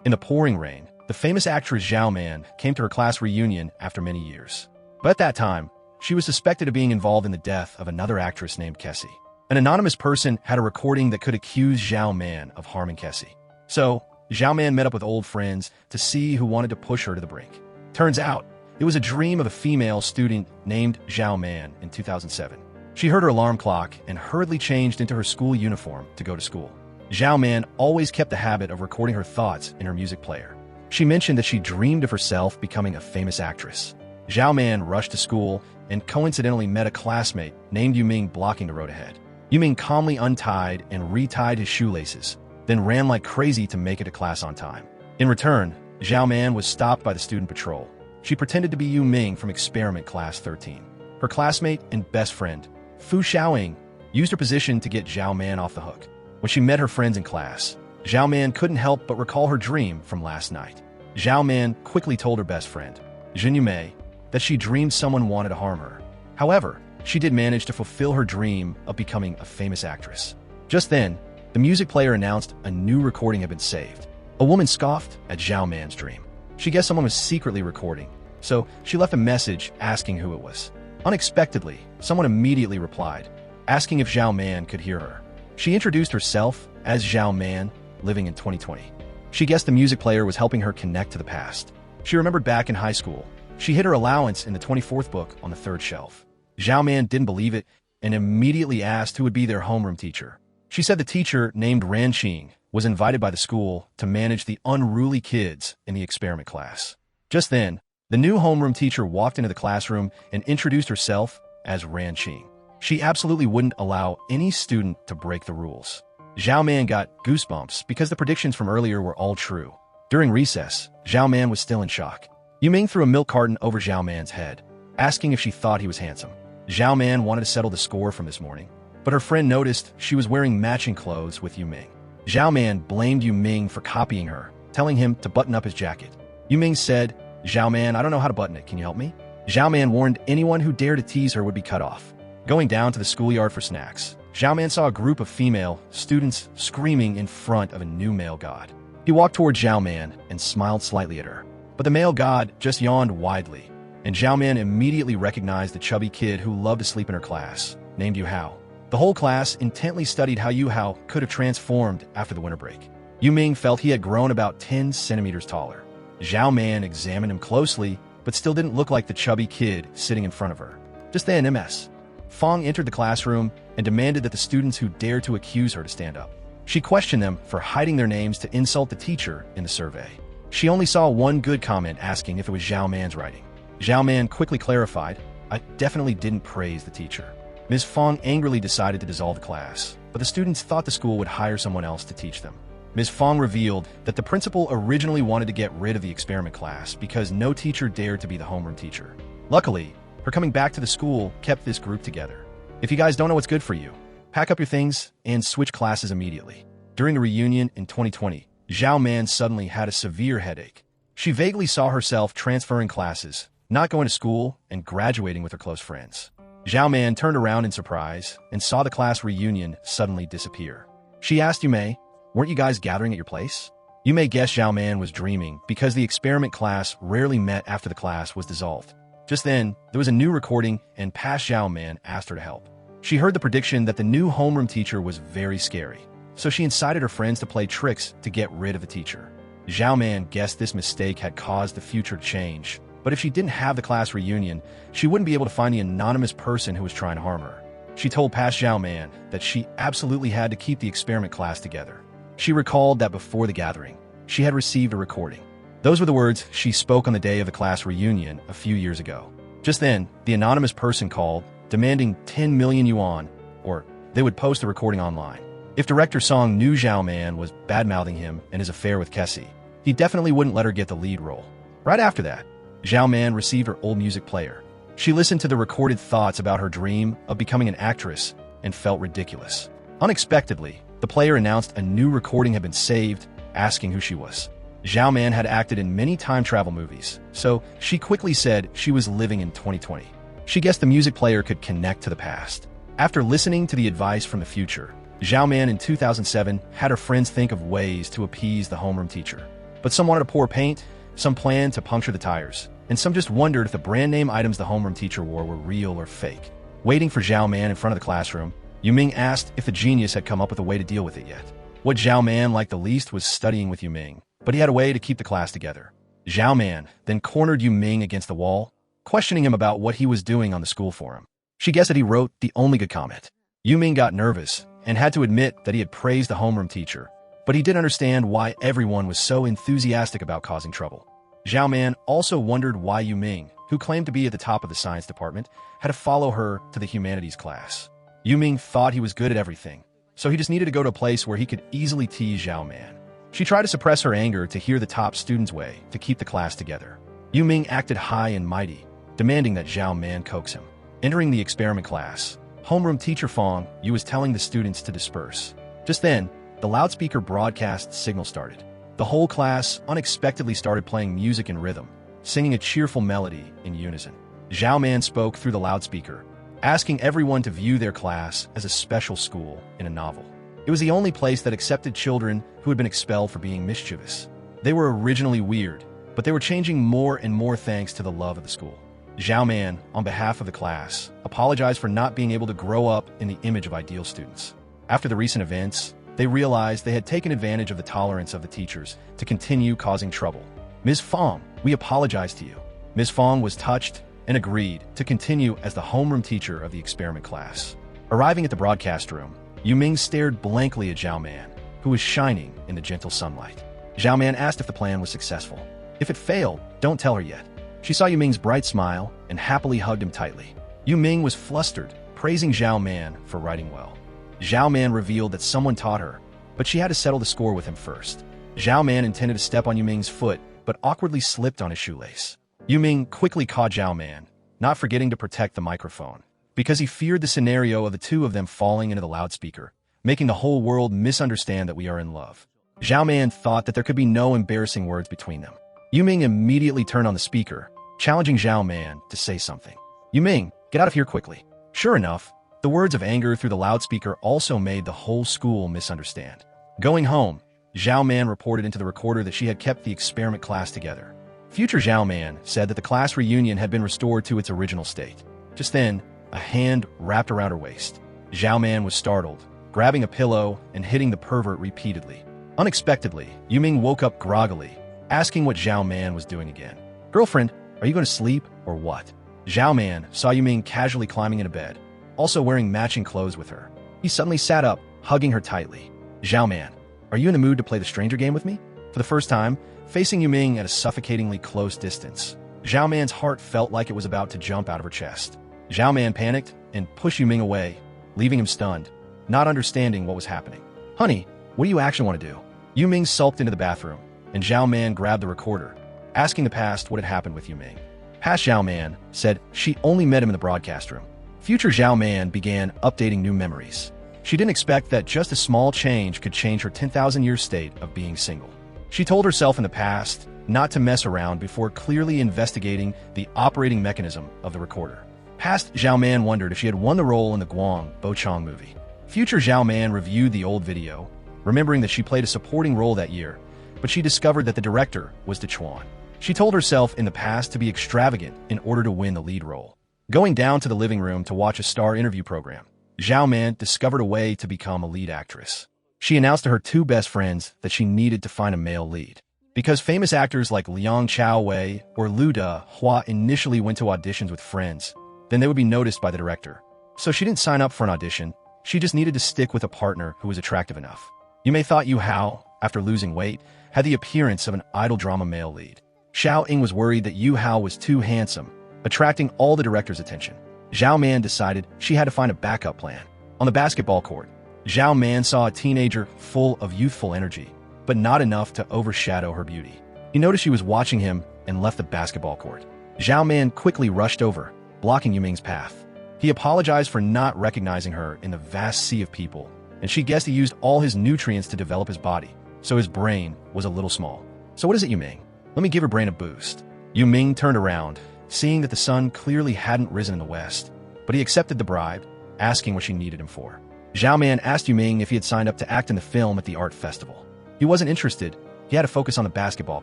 In the pouring rain, the famous actress Zhao Man came to her class reunion after many years. But at that time, she was suspected of being involved in the death of another actress named Kessie. An anonymous person had a recording that could accuse Zhao Man of harming Kessie. So, Zhao Man met up with old friends to see who wanted to push her to the brink. Turns out, it was a dream of a female student named Zhao Man in 2007. She heard her alarm clock and hurriedly changed into her school uniform to go to school. Zhao Man always kept the habit of recording her thoughts in her music player. She mentioned that she dreamed of herself becoming a famous actress. Zhao Man rushed to school and coincidentally met a classmate named Yuming blocking the road ahead. Yuming calmly untied and retied his shoelaces, then ran like crazy to make it to class on time. In return, Zhao Man was stopped by the student patrol. She pretended to be Yuming from Experiment Class 13. Her classmate and best friend, Fu Xiaoying, used her position to get Zhao Man off the hook. When she met her friends in class, Zhao Man couldn't help but recall her dream from last night. Zhao Man quickly told her best friend, Jin Yumei, that she dreamed someone wanted to harm her. However, she did manage to fulfill her dream of becoming a famous actress. Just then, the music player announced a new recording had been saved. A woman scoffed at Zhao Man's dream. She guessed someone was secretly recording, so she left a message asking who it was. Unexpectedly, someone immediately replied, asking if Zhao Man could hear her. She introduced herself as Zhao Man, living in 2020. She guessed the music player was helping her connect to the past. She remembered back in high school. She hid her allowance in the 24th book on the third shelf. Zhao Man didn't believe it and immediately asked who would be their homeroom teacher. She said the teacher, named Ran Qing, was invited by the school to manage the unruly kids in the experiment class. Just then, the new homeroom teacher walked into the classroom and introduced herself as Ran Qing. She absolutely wouldn't allow any student to break the rules. Zhao Man got goosebumps because the predictions from earlier were all true. During recess, Zhao Man was still in shock. Yuming threw a milk carton over Zhao Man's head, asking if she thought he was handsome. Zhao Man wanted to settle the score from this morning, but her friend noticed she was wearing matching clothes with Yuming. Zhao Man blamed Yuming for copying her, telling him to button up his jacket. Yuming said, Zhao Man, I don't know how to button it, can you help me? Zhao Man warned anyone who dared to tease her would be cut off. Going down to the schoolyard for snacks, Zhao Man saw a group of female students screaming in front of a new male god. He walked toward Zhao Man and smiled slightly at her, but the male god just yawned widely, and Zhao Man immediately recognized the chubby kid who loved to sleep in her class, named Yu Hao. The whole class intently studied how Yu Hao could have transformed after the winter break. Yuming felt he had grown about 10 centimeters taller. Zhao Man examined him closely, but still didn't look like the chubby kid sitting in front of her. Just then, Ms. Fong entered the classroom and demanded that the students who dared to accuse her to stand up. She questioned them for hiding their names to insult the teacher in the survey. She only saw one good comment asking if it was Zhao Man's writing. Zhao Man quickly clarified, I definitely didn't praise the teacher. Ms. Fong angrily decided to dissolve the class, but the students thought the school would hire someone else to teach them. Ms. Fong revealed that the principal originally wanted to get rid of the experiment class because no teacher dared to be the homeroom teacher. Luckily, her coming back to the school kept this group together. If you guys don't know what's good for you, pack up your things and switch classes immediately. During the reunion in 2020, Zhao Man suddenly had a severe headache. She vaguely saw herself transferring classes, not going to school, and graduating with her close friends. Zhao Man turned around in surprise and saw the class reunion suddenly disappear. She asked Yumei, weren't you guys gathering at your place? Yumei guessed Zhao Man was dreaming because the experiment class rarely met after the class was dissolved. Just then, there was a new recording and past Zhao Man asked her to help. She heard the prediction that the new homeroom teacher was very scary, so she incited her friends to play tricks to get rid of the teacher. Zhao Man guessed this mistake had caused the future to change, but if she didn't have the class reunion, she wouldn't be able to find the anonymous person who was trying to harm her. She told past Zhao Man that she absolutely had to keep the experiment class together. She recalled that before the gathering, she had received a recording. Those were the words she spoke on the day of the class reunion a few years ago. Just then, the anonymous person called, demanding 10 million yuan, or they would post the recording online. If Director Song knew Zhao Man was bad-mouthing him and his affair with Kessie, he definitely wouldn't let her get the lead role. Right after that, Zhao Man received her old music player. She listened to the recorded thoughts about her dream of becoming an actress and felt ridiculous. Unexpectedly, the player announced a new recording had been saved, asking who she was. Zhao Man had acted in many time travel movies, so she quickly said she was living in 2020. She guessed the music player could connect to the past. After listening to the advice from the future, Zhao Man in 2007 had her friends think of ways to appease the homeroom teacher. But some wanted to pour paint, some planned to puncture the tires, and some just wondered if the brand name items the homeroom teacher wore were real or fake. Waiting for Zhao Man in front of the classroom, Yuming asked if the genius had come up with a way to deal with it yet. What Zhao Man liked the least was studying with Yuming, but he had a way to keep the class together. Zhao Man then cornered Yuming against the wall, questioning him about what he was doing on the school forum. She guessed that he wrote the only good comment. Yuming got nervous and had to admit that he had praised the homeroom teacher, but he did understand why everyone was so enthusiastic about causing trouble. Zhao Man also wondered why Yuming, who claimed to be at the top of the science department, had to follow her to the humanities class. Yuming thought he was good at everything, so he just needed to go to a place where he could easily tease Zhao Man. She tried to suppress her anger to hear the top student's way to keep the class together. Yuming acted high and mighty, demanding that Zhao Man coax him. Entering the experiment class, homeroom teacher Fong Yu was telling the students to disperse. Just then, the loudspeaker broadcast signal started. The whole class unexpectedly started playing music in rhythm, singing a cheerful melody in unison. Zhao Man spoke through the loudspeaker, asking everyone to view their class as a special school in a novel. It was the only place that accepted children who had been expelled for being mischievous. They were originally weird, but they were changing more and more thanks to the love of the school. Zhao Man, on behalf of the class, apologized for not being able to grow up in the image of ideal students. After the recent events, they realized they had taken advantage of the tolerance of the teachers to continue causing trouble. Ms. Fong, we apologize to you. Ms. Fong was touched and agreed to continue as the homeroom teacher of the experiment class. Arriving at the broadcast room, Yuming stared blankly at Zhao Man, who was shining in the gentle sunlight. Zhao Man asked if the plan was successful. If it failed, don't tell her yet. She saw Yuming's bright smile and happily hugged him tightly. Yuming was flustered, praising Zhao Man for writing well. Zhao Man revealed that someone taught her, but she had to settle the score with him first. Zhao Man intended to step on Yuming's foot, but awkwardly slipped on his shoelace. Yuming quickly caught Zhao Man, not forgetting to protect the microphone, because he feared the scenario of the two of them falling into the loudspeaker, making the whole world misunderstand that we are in love. Zhao Man thought that there could be no embarrassing words between them. Yuming immediately turned on the speaker, challenging Zhao Man to say something. Yuming, get out of here quickly. Sure enough, the words of anger through the loudspeaker also made the whole school misunderstand. Going home, Zhao Man reported into the recorder that she had kept the experiment class together. Future Zhao Man said that the class reunion had been restored to its original state. Just then, a hand wrapped around her waist. Zhao Man was startled, grabbing a pillow and hitting the pervert repeatedly. Unexpectedly, Yuming woke up groggily, asking what Zhao Man was doing again. Girlfriend, are you going to sleep or what? Zhao Man saw Yuming casually climbing into bed, also wearing matching clothes with her. He suddenly sat up, hugging her tightly. Zhao Man, are you in the mood to play the stranger game with me? For the first time, facing Yuming at a suffocatingly close distance, Zhao Man's heart felt like it was about to jump out of her chest. Zhao Man panicked and pushed Yuming away, leaving him stunned, not understanding what was happening. Honey, what do you actually want to do? Yuming sulked into the bathroom, and Zhao Man grabbed the recorder, asking the past what had happened with Yuming. Past Zhao Man said she only met him in the broadcast room. Future Zhao Man began updating new memories. She didn't expect that just a small change could change her 10,000-year state of being single. She told herself in the past not to mess around before clearly investigating the operating mechanism of the recorder. Past Zhao Man wondered if she had won the role in the Guang Bochong movie. Future Zhao Man reviewed the old video, remembering that she played a supporting role that year, but she discovered that the director was De Chuan. She told herself in the past to be extravagant in order to win the lead role. Going down to the living room to watch a star interview program, Zhao Man discovered a way to become a lead actress. She announced to her two best friends that she needed to find a male lead. Because famous actors like Liang Chao-wei or Liu De-hua initially went to auditions with friends, then they would be noticed by the director. So she didn't sign up for an audition, she just needed to stick with a partner who was attractive enough. You may thought Yu Hao, after losing weight, had the appearance of an idol drama male lead. Xiao Ying was worried that Yu Hao was too handsome, attracting all the director's attention. Zhao Man decided she had to find a backup plan. On the basketball court, Zhao Man saw a teenager full of youthful energy, but not enough to overshadow her beauty. He noticed she was watching him and left the basketball court. Zhao Man quickly rushed over, blocking Yuming's path. He apologized for not recognizing her in the vast sea of people, and she guessed he used all his nutrients to develop his body, so his brain was a little small. So what is it, Yuming? Let me give her brain a boost. Yuming turned around, seeing that the sun clearly hadn't risen in the west, but he accepted the bribe, asking what she needed him for. Zhao Man asked Yuming if he had signed up to act in the film at the art festival. He wasn't interested, He had to focus on the basketball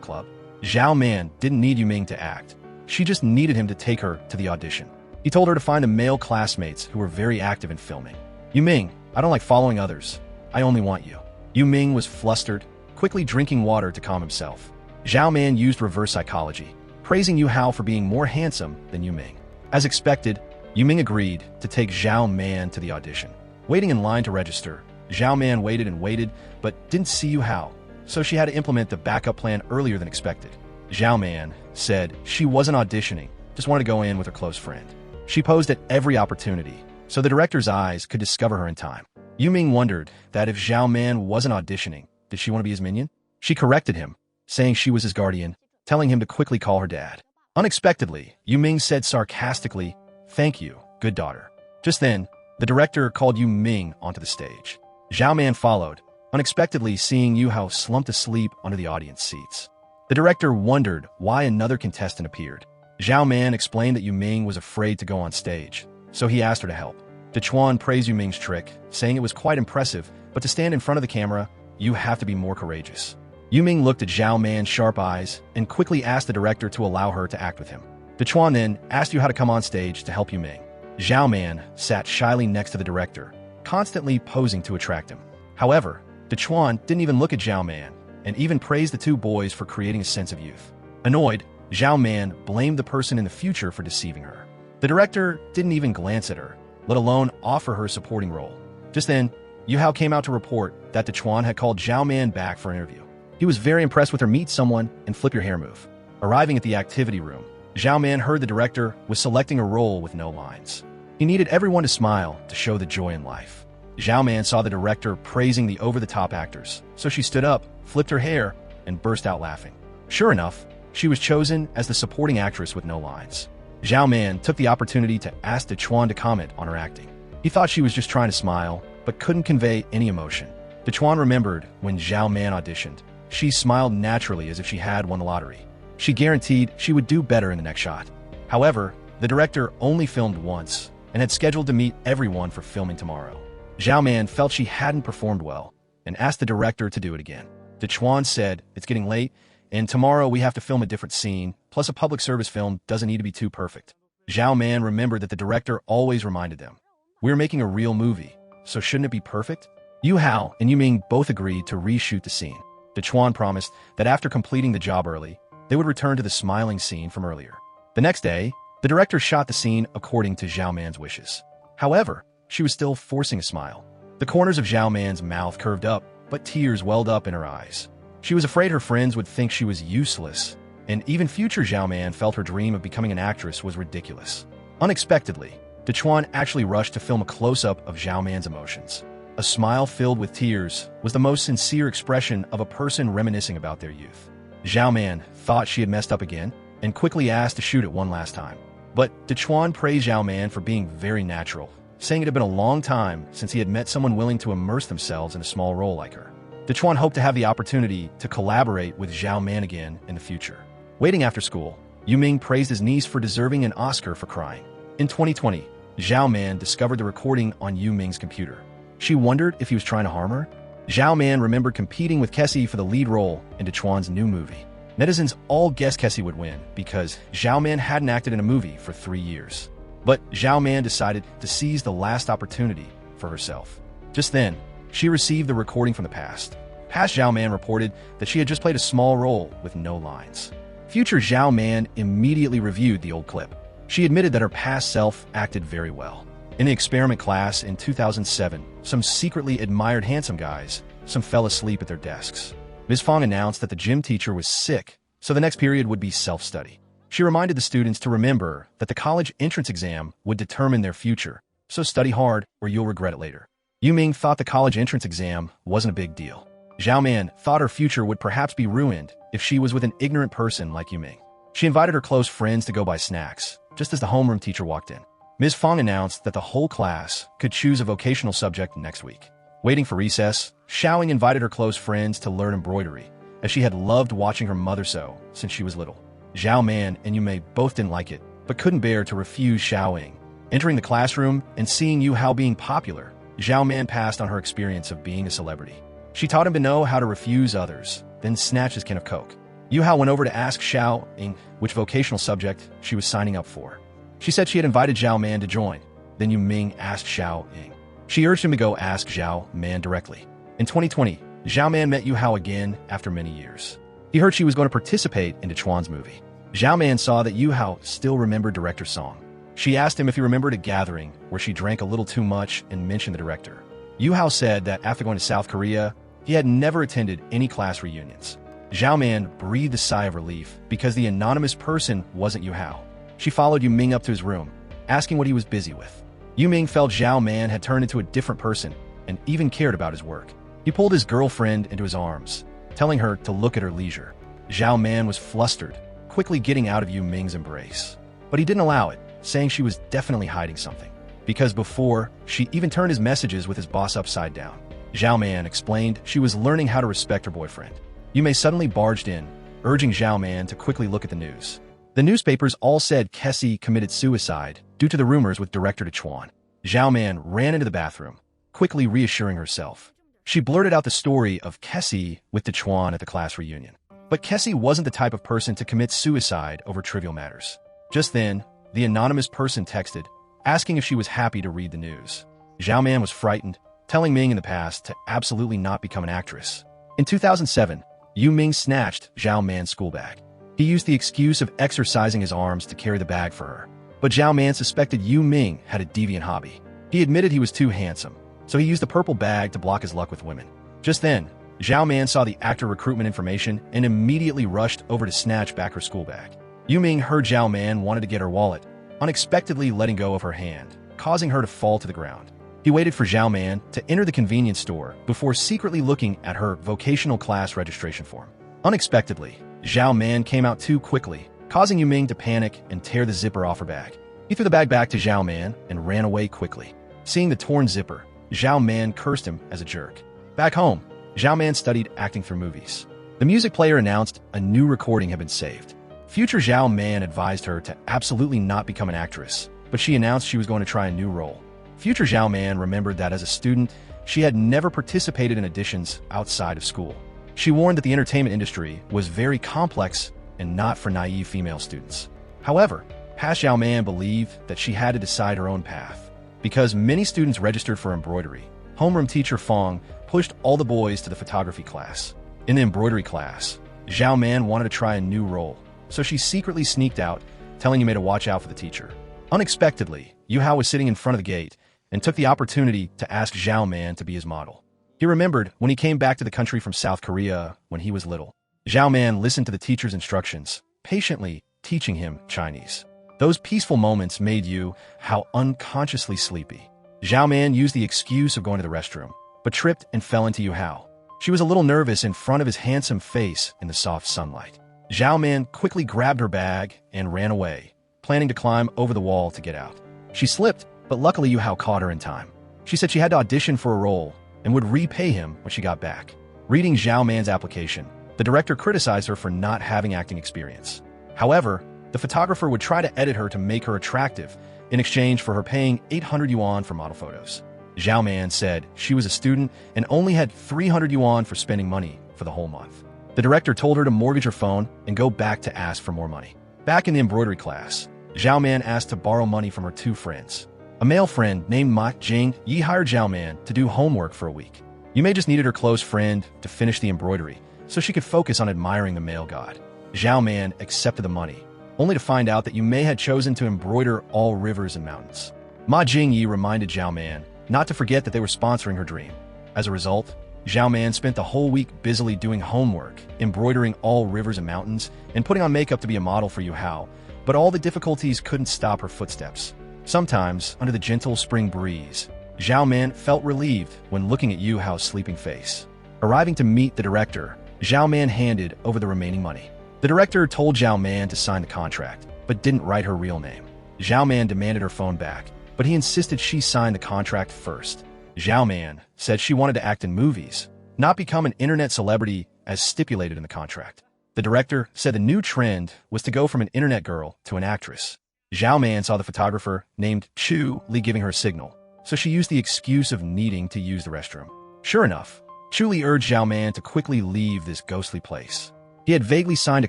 club. Zhao Man didn't need Yu Ming to act. She just needed him to take her to the audition. He told her to find the male classmates who were very active in filming. Yu Ming, I don't like following others. I only want you. Yu Ming was flustered, quickly drinking water to calm himself. Zhao Man used reverse psychology, praising Yu Hao for being more handsome than Yu Ming. As expected, Yu Ming agreed to take Zhao Man to the audition. Waiting in line to register, Zhao Man waited and waited, but didn't see Yu Hao, so she had to implement the backup plan earlier than expected. Zhao Man said she wasn't auditioning, just wanted to go in with her close friend. She posed at every opportunity, so the director's eyes could discover her in time. Yu Ming wondered that if Zhao Man wasn't auditioning, did she want to be his minion? She corrected him, saying she was his guardian, telling him to quickly call her dad. Unexpectedly, Yu Ming said sarcastically, "Thank you, good daughter." Just then, the director called Yu Ming onto the stage. Zhao Man followed, unexpectedly seeing Yu Hao slumped asleep under the audience seats. The director wondered why another contestant appeared. Zhao Man explained that Yu Ming was afraid to go on stage, so he asked her to help. Dechuan praised Yu Ming's trick, saying it was quite impressive, but to stand in front of the camera, you have to be more courageous. Yu Ming looked at Zhao Man's sharp eyes and quickly asked the director to allow her to act with him. Dechuan then asked Yu Hao to come on stage to help Yu Ming. Zhao Man sat shyly next to the director, constantly posing to attract him. However, Dechuan didn't even look at Zhao Man, and even praised the two boys for creating a sense of youth. Annoyed, Zhao Man blamed the person in the future for deceiving her. The director didn't even glance at her, let alone offer her a supporting role. Just then, Yu Hao came out to report that Dechuan had called Zhao Man back for an interview. He was very impressed with her meet someone and flip your hair move. Arriving at the activity room, Zhao Man heard the director was selecting a role with no lines. He needed everyone to smile to show the joy in life. Zhao Man saw the director praising the over-the-top actors, so she stood up, flipped her hair, and burst out laughing. Sure enough, she was chosen as the supporting actress with no lines. Zhao Man took the opportunity to ask Dechuan to comment on her acting. He thought she was just trying to smile, but couldn't convey any emotion. Dechuan remembered when Zhao Man auditioned. She smiled naturally as if she had won the lottery. She guaranteed she would do better in the next shot. However, the director only filmed once and had scheduled to meet everyone for filming tomorrow. Zhao Man felt she hadn't performed well and asked the director to do it again. Dechuan said, "It's getting late, and tomorrow we have to film a different scene, plus a public service film doesn't need to be too perfect." Zhao Man remembered that the director always reminded them, "We're making a real movie, so shouldn't it be perfect?" Yu Hao and Yu Ming both agreed to reshoot the scene. Dechuan promised that after completing the job early, they would return to the smiling scene from earlier. The next day, the director shot the scene according to Zhao Man's wishes. However, she was still forcing a smile. The corners of Zhao Man's mouth curved up, but tears welled up in her eyes. She was afraid her friends would think she was useless, and even future Zhao Man felt her dream of becoming an actress was ridiculous. Unexpectedly, Dechuan actually rushed to film a close-up of Zhao Man's emotions. A smile filled with tears was the most sincere expression of a person reminiscing about their youth. Zhao Man thought she had messed up again and quickly asked to shoot it one last time. But Dechuan praised Zhao Man for being very natural, saying it had been a long time since he had met someone willing to immerse themselves in a small role like her. Dechuan hoped to have the opportunity to collaborate with Zhao Man again in the future. Waiting after school, Yu Ming praised his niece for deserving an Oscar for crying. In 2020, Zhao Man discovered the recording on Yu Ming's computer. She wondered if he was trying to harm her. Zhao Man remembered competing with Kessie for the lead role in Dechuan's new movie. Netizens all guessed Kessie would win because Zhao Man hadn't acted in a movie for 3 years. But Zhao Man decided to seize the last opportunity for herself. Just then, she received the recording from the past. Past Zhao Man reported that she had just played a small role with no lines. Future Zhao Man immediately reviewed the old clip. She admitted that her past self acted very well. In the experiment class in 2007, some secretly admired handsome guys, some fell asleep at their desks. Ms. Fong announced that the gym teacher was sick, so the next period would be self-study. She reminded the students to remember that the college entrance exam would determine their future, so study hard or you'll regret it later. Yu Ming thought the college entrance exam wasn't a big deal. Zhao Man thought her future would perhaps be ruined if she was with an ignorant person like Yu Ming. She invited her close friends to go buy snacks, just as the homeroom teacher walked in. Ms. Fong announced that the whole class could choose a vocational subject next week. Waiting for recess, Xiaoying invited her close friends to learn embroidery, as she had loved watching her mother sew since she was little. Zhao Man and Yu Mei both didn't like it, but couldn't bear to refuse Xiaoying. Entering the classroom and seeing Yu Hao being popular, Zhao Man passed on her experience of being a celebrity. She taught him to know how to refuse others, then snatched his can of Coke. Yu Hao went over to ask Zhao Ying which vocational subject she was signing up for. She said she had invited Zhao Man to join. Then Yu Ming asked Zhao Ying. She urged him to go ask Zhao Man directly. In 2020, Zhao Man met Yu Hao again after many years. He heard she was going to participate in Chuan's movie. Zhao Man saw that Yu Hao still remembered director Song. She asked him if he remembered a gathering where she drank a little too much and mentioned the director. Yu Hao said that after going to South Korea, he had never attended any class reunions. Zhao Man breathed a sigh of relief because the anonymous person wasn't Yu Hao. She followed Yu Ming up to his room, asking what he was busy with. Yu Ming felt Zhao Man had turned into a different person and even cared about his work. He pulled his girlfriend into his arms, telling her to look at her leisure. Zhao Man was flustered, quickly getting out of Yu Ming's embrace. But he didn't allow it, saying she was definitely hiding something. Because before, she even turned his messages with his boss upside down. Zhao Man explained she was learning how to respect her boyfriend. Yu Mei suddenly barged in, urging Zhao Man to quickly look at the news. The newspapers all said Kessie committed suicide due to the rumors with director Chuan. Zhao Man ran into the bathroom, quickly reassuring herself. She blurted out the story of Kessie with Chuan at the class reunion. But Kessie wasn't the type of person to commit suicide over trivial matters. Just then, the anonymous person texted, asking if she was happy to read the news. Zhao Man was frightened, telling Ming in the past to absolutely not become an actress. In 2007, Yu Ming snatched Zhao Man's school bag. He used the excuse of exercising his arms to carry the bag for her. But Zhao Man suspected Yu Ming had a deviant hobby. He admitted he was too handsome, so he used the purple bag to block his luck with women. Just then, Zhao Man saw the actor recruitment information and immediately rushed over to snatch back her school bag. Yu Ming heard Zhao Man wanted to get her wallet, unexpectedly letting go of her hand, causing her to fall to the ground. He waited for Zhao Man to enter the convenience store before secretly looking at her vocational class registration form. Unexpectedly, Zhao Man came out too quickly, causing Yu Ming to panic and tear the zipper off her bag. He threw the bag back to Zhao Man and ran away quickly. Seeing the torn zipper, Zhao Man cursed him as a jerk. Back home, Zhao Man studied acting through movies. The music player announced a new recording had been saved. Future Zhao Man advised her to absolutely not become an actress, but she announced she was going to try a new role. Future Zhao Man remembered that as a student, she had never participated in auditions outside of school. She warned that the entertainment industry was very complex and not for naive female students. However, past Zhao Man believed that she had to decide her own path. Because many students registered for embroidery, homeroom teacher Fong pushed all the boys to the photography class. In the embroidery class, Zhao Man wanted to try a new role, so she secretly sneaked out, telling Yu Mei to watch out for the teacher. Unexpectedly, Yu Hao was sitting in front of the gate and took the opportunity to ask Zhao Man to be his model. He remembered when he came back to the country from South Korea when he was little. Zhao Man listened to the teacher's instructions, patiently teaching him Chinese. Those peaceful moments made Yu Hao unconsciously sleepy. Zhao Man used the excuse of going to the restroom, but tripped and fell into Yu Hao. She was a little nervous in front of his handsome face in the soft sunlight. Zhao Man quickly grabbed her bag and ran away, planning to climb over the wall to get out. She slipped, but luckily Yu Hao caught her in time. She said she had to audition for a role and would repay him when she got back. Reading Zhao Man's application, the director criticized her for not having acting experience. However, the photographer would try to edit her to make her attractive in exchange for her paying 800 yuan for model photos. Zhao Man said she was a student and only had 300 yuan for spending money for the whole month. The director told her to mortgage her phone and go back to ask for more money. Back in the embroidery class, Zhao Man asked to borrow money from her two friends. A male friend named Ma Jing Yi hired Zhao Man to do homework for a week. Yu Mei just needed her close friend to finish the embroidery so she could focus on admiring the male god. Zhao Man accepted the money, only to find out that Yu Mei had chosen to embroider all rivers and mountains. Ma Jingyi reminded Zhao Man not to forget that they were sponsoring her dream. As a result, Zhao Man spent the whole week busily doing homework, embroidering all rivers and mountains, and putting on makeup to be a model for Yu Hao, but all the difficulties couldn't stop her footsteps. Sometimes, under the gentle spring breeze, Zhao Man felt relieved when looking at Yu Hao's sleeping face. Arriving to meet the director, Zhao Man handed over the remaining money. The director told Zhao Man to sign the contract, but didn't write her real name. Zhao Man demanded her phone back, but he insisted she sign the contract first. Zhao Man said she wanted to act in movies, not become an internet celebrity as stipulated in the contract. The director said the new trend was to go from an internet girl to an actress. Zhao Man saw the photographer named Chu Li giving her a signal, so she used the excuse of needing to use the restroom. Sure enough, Chu Li urged Zhao Man to quickly leave this ghostly place. He had vaguely signed a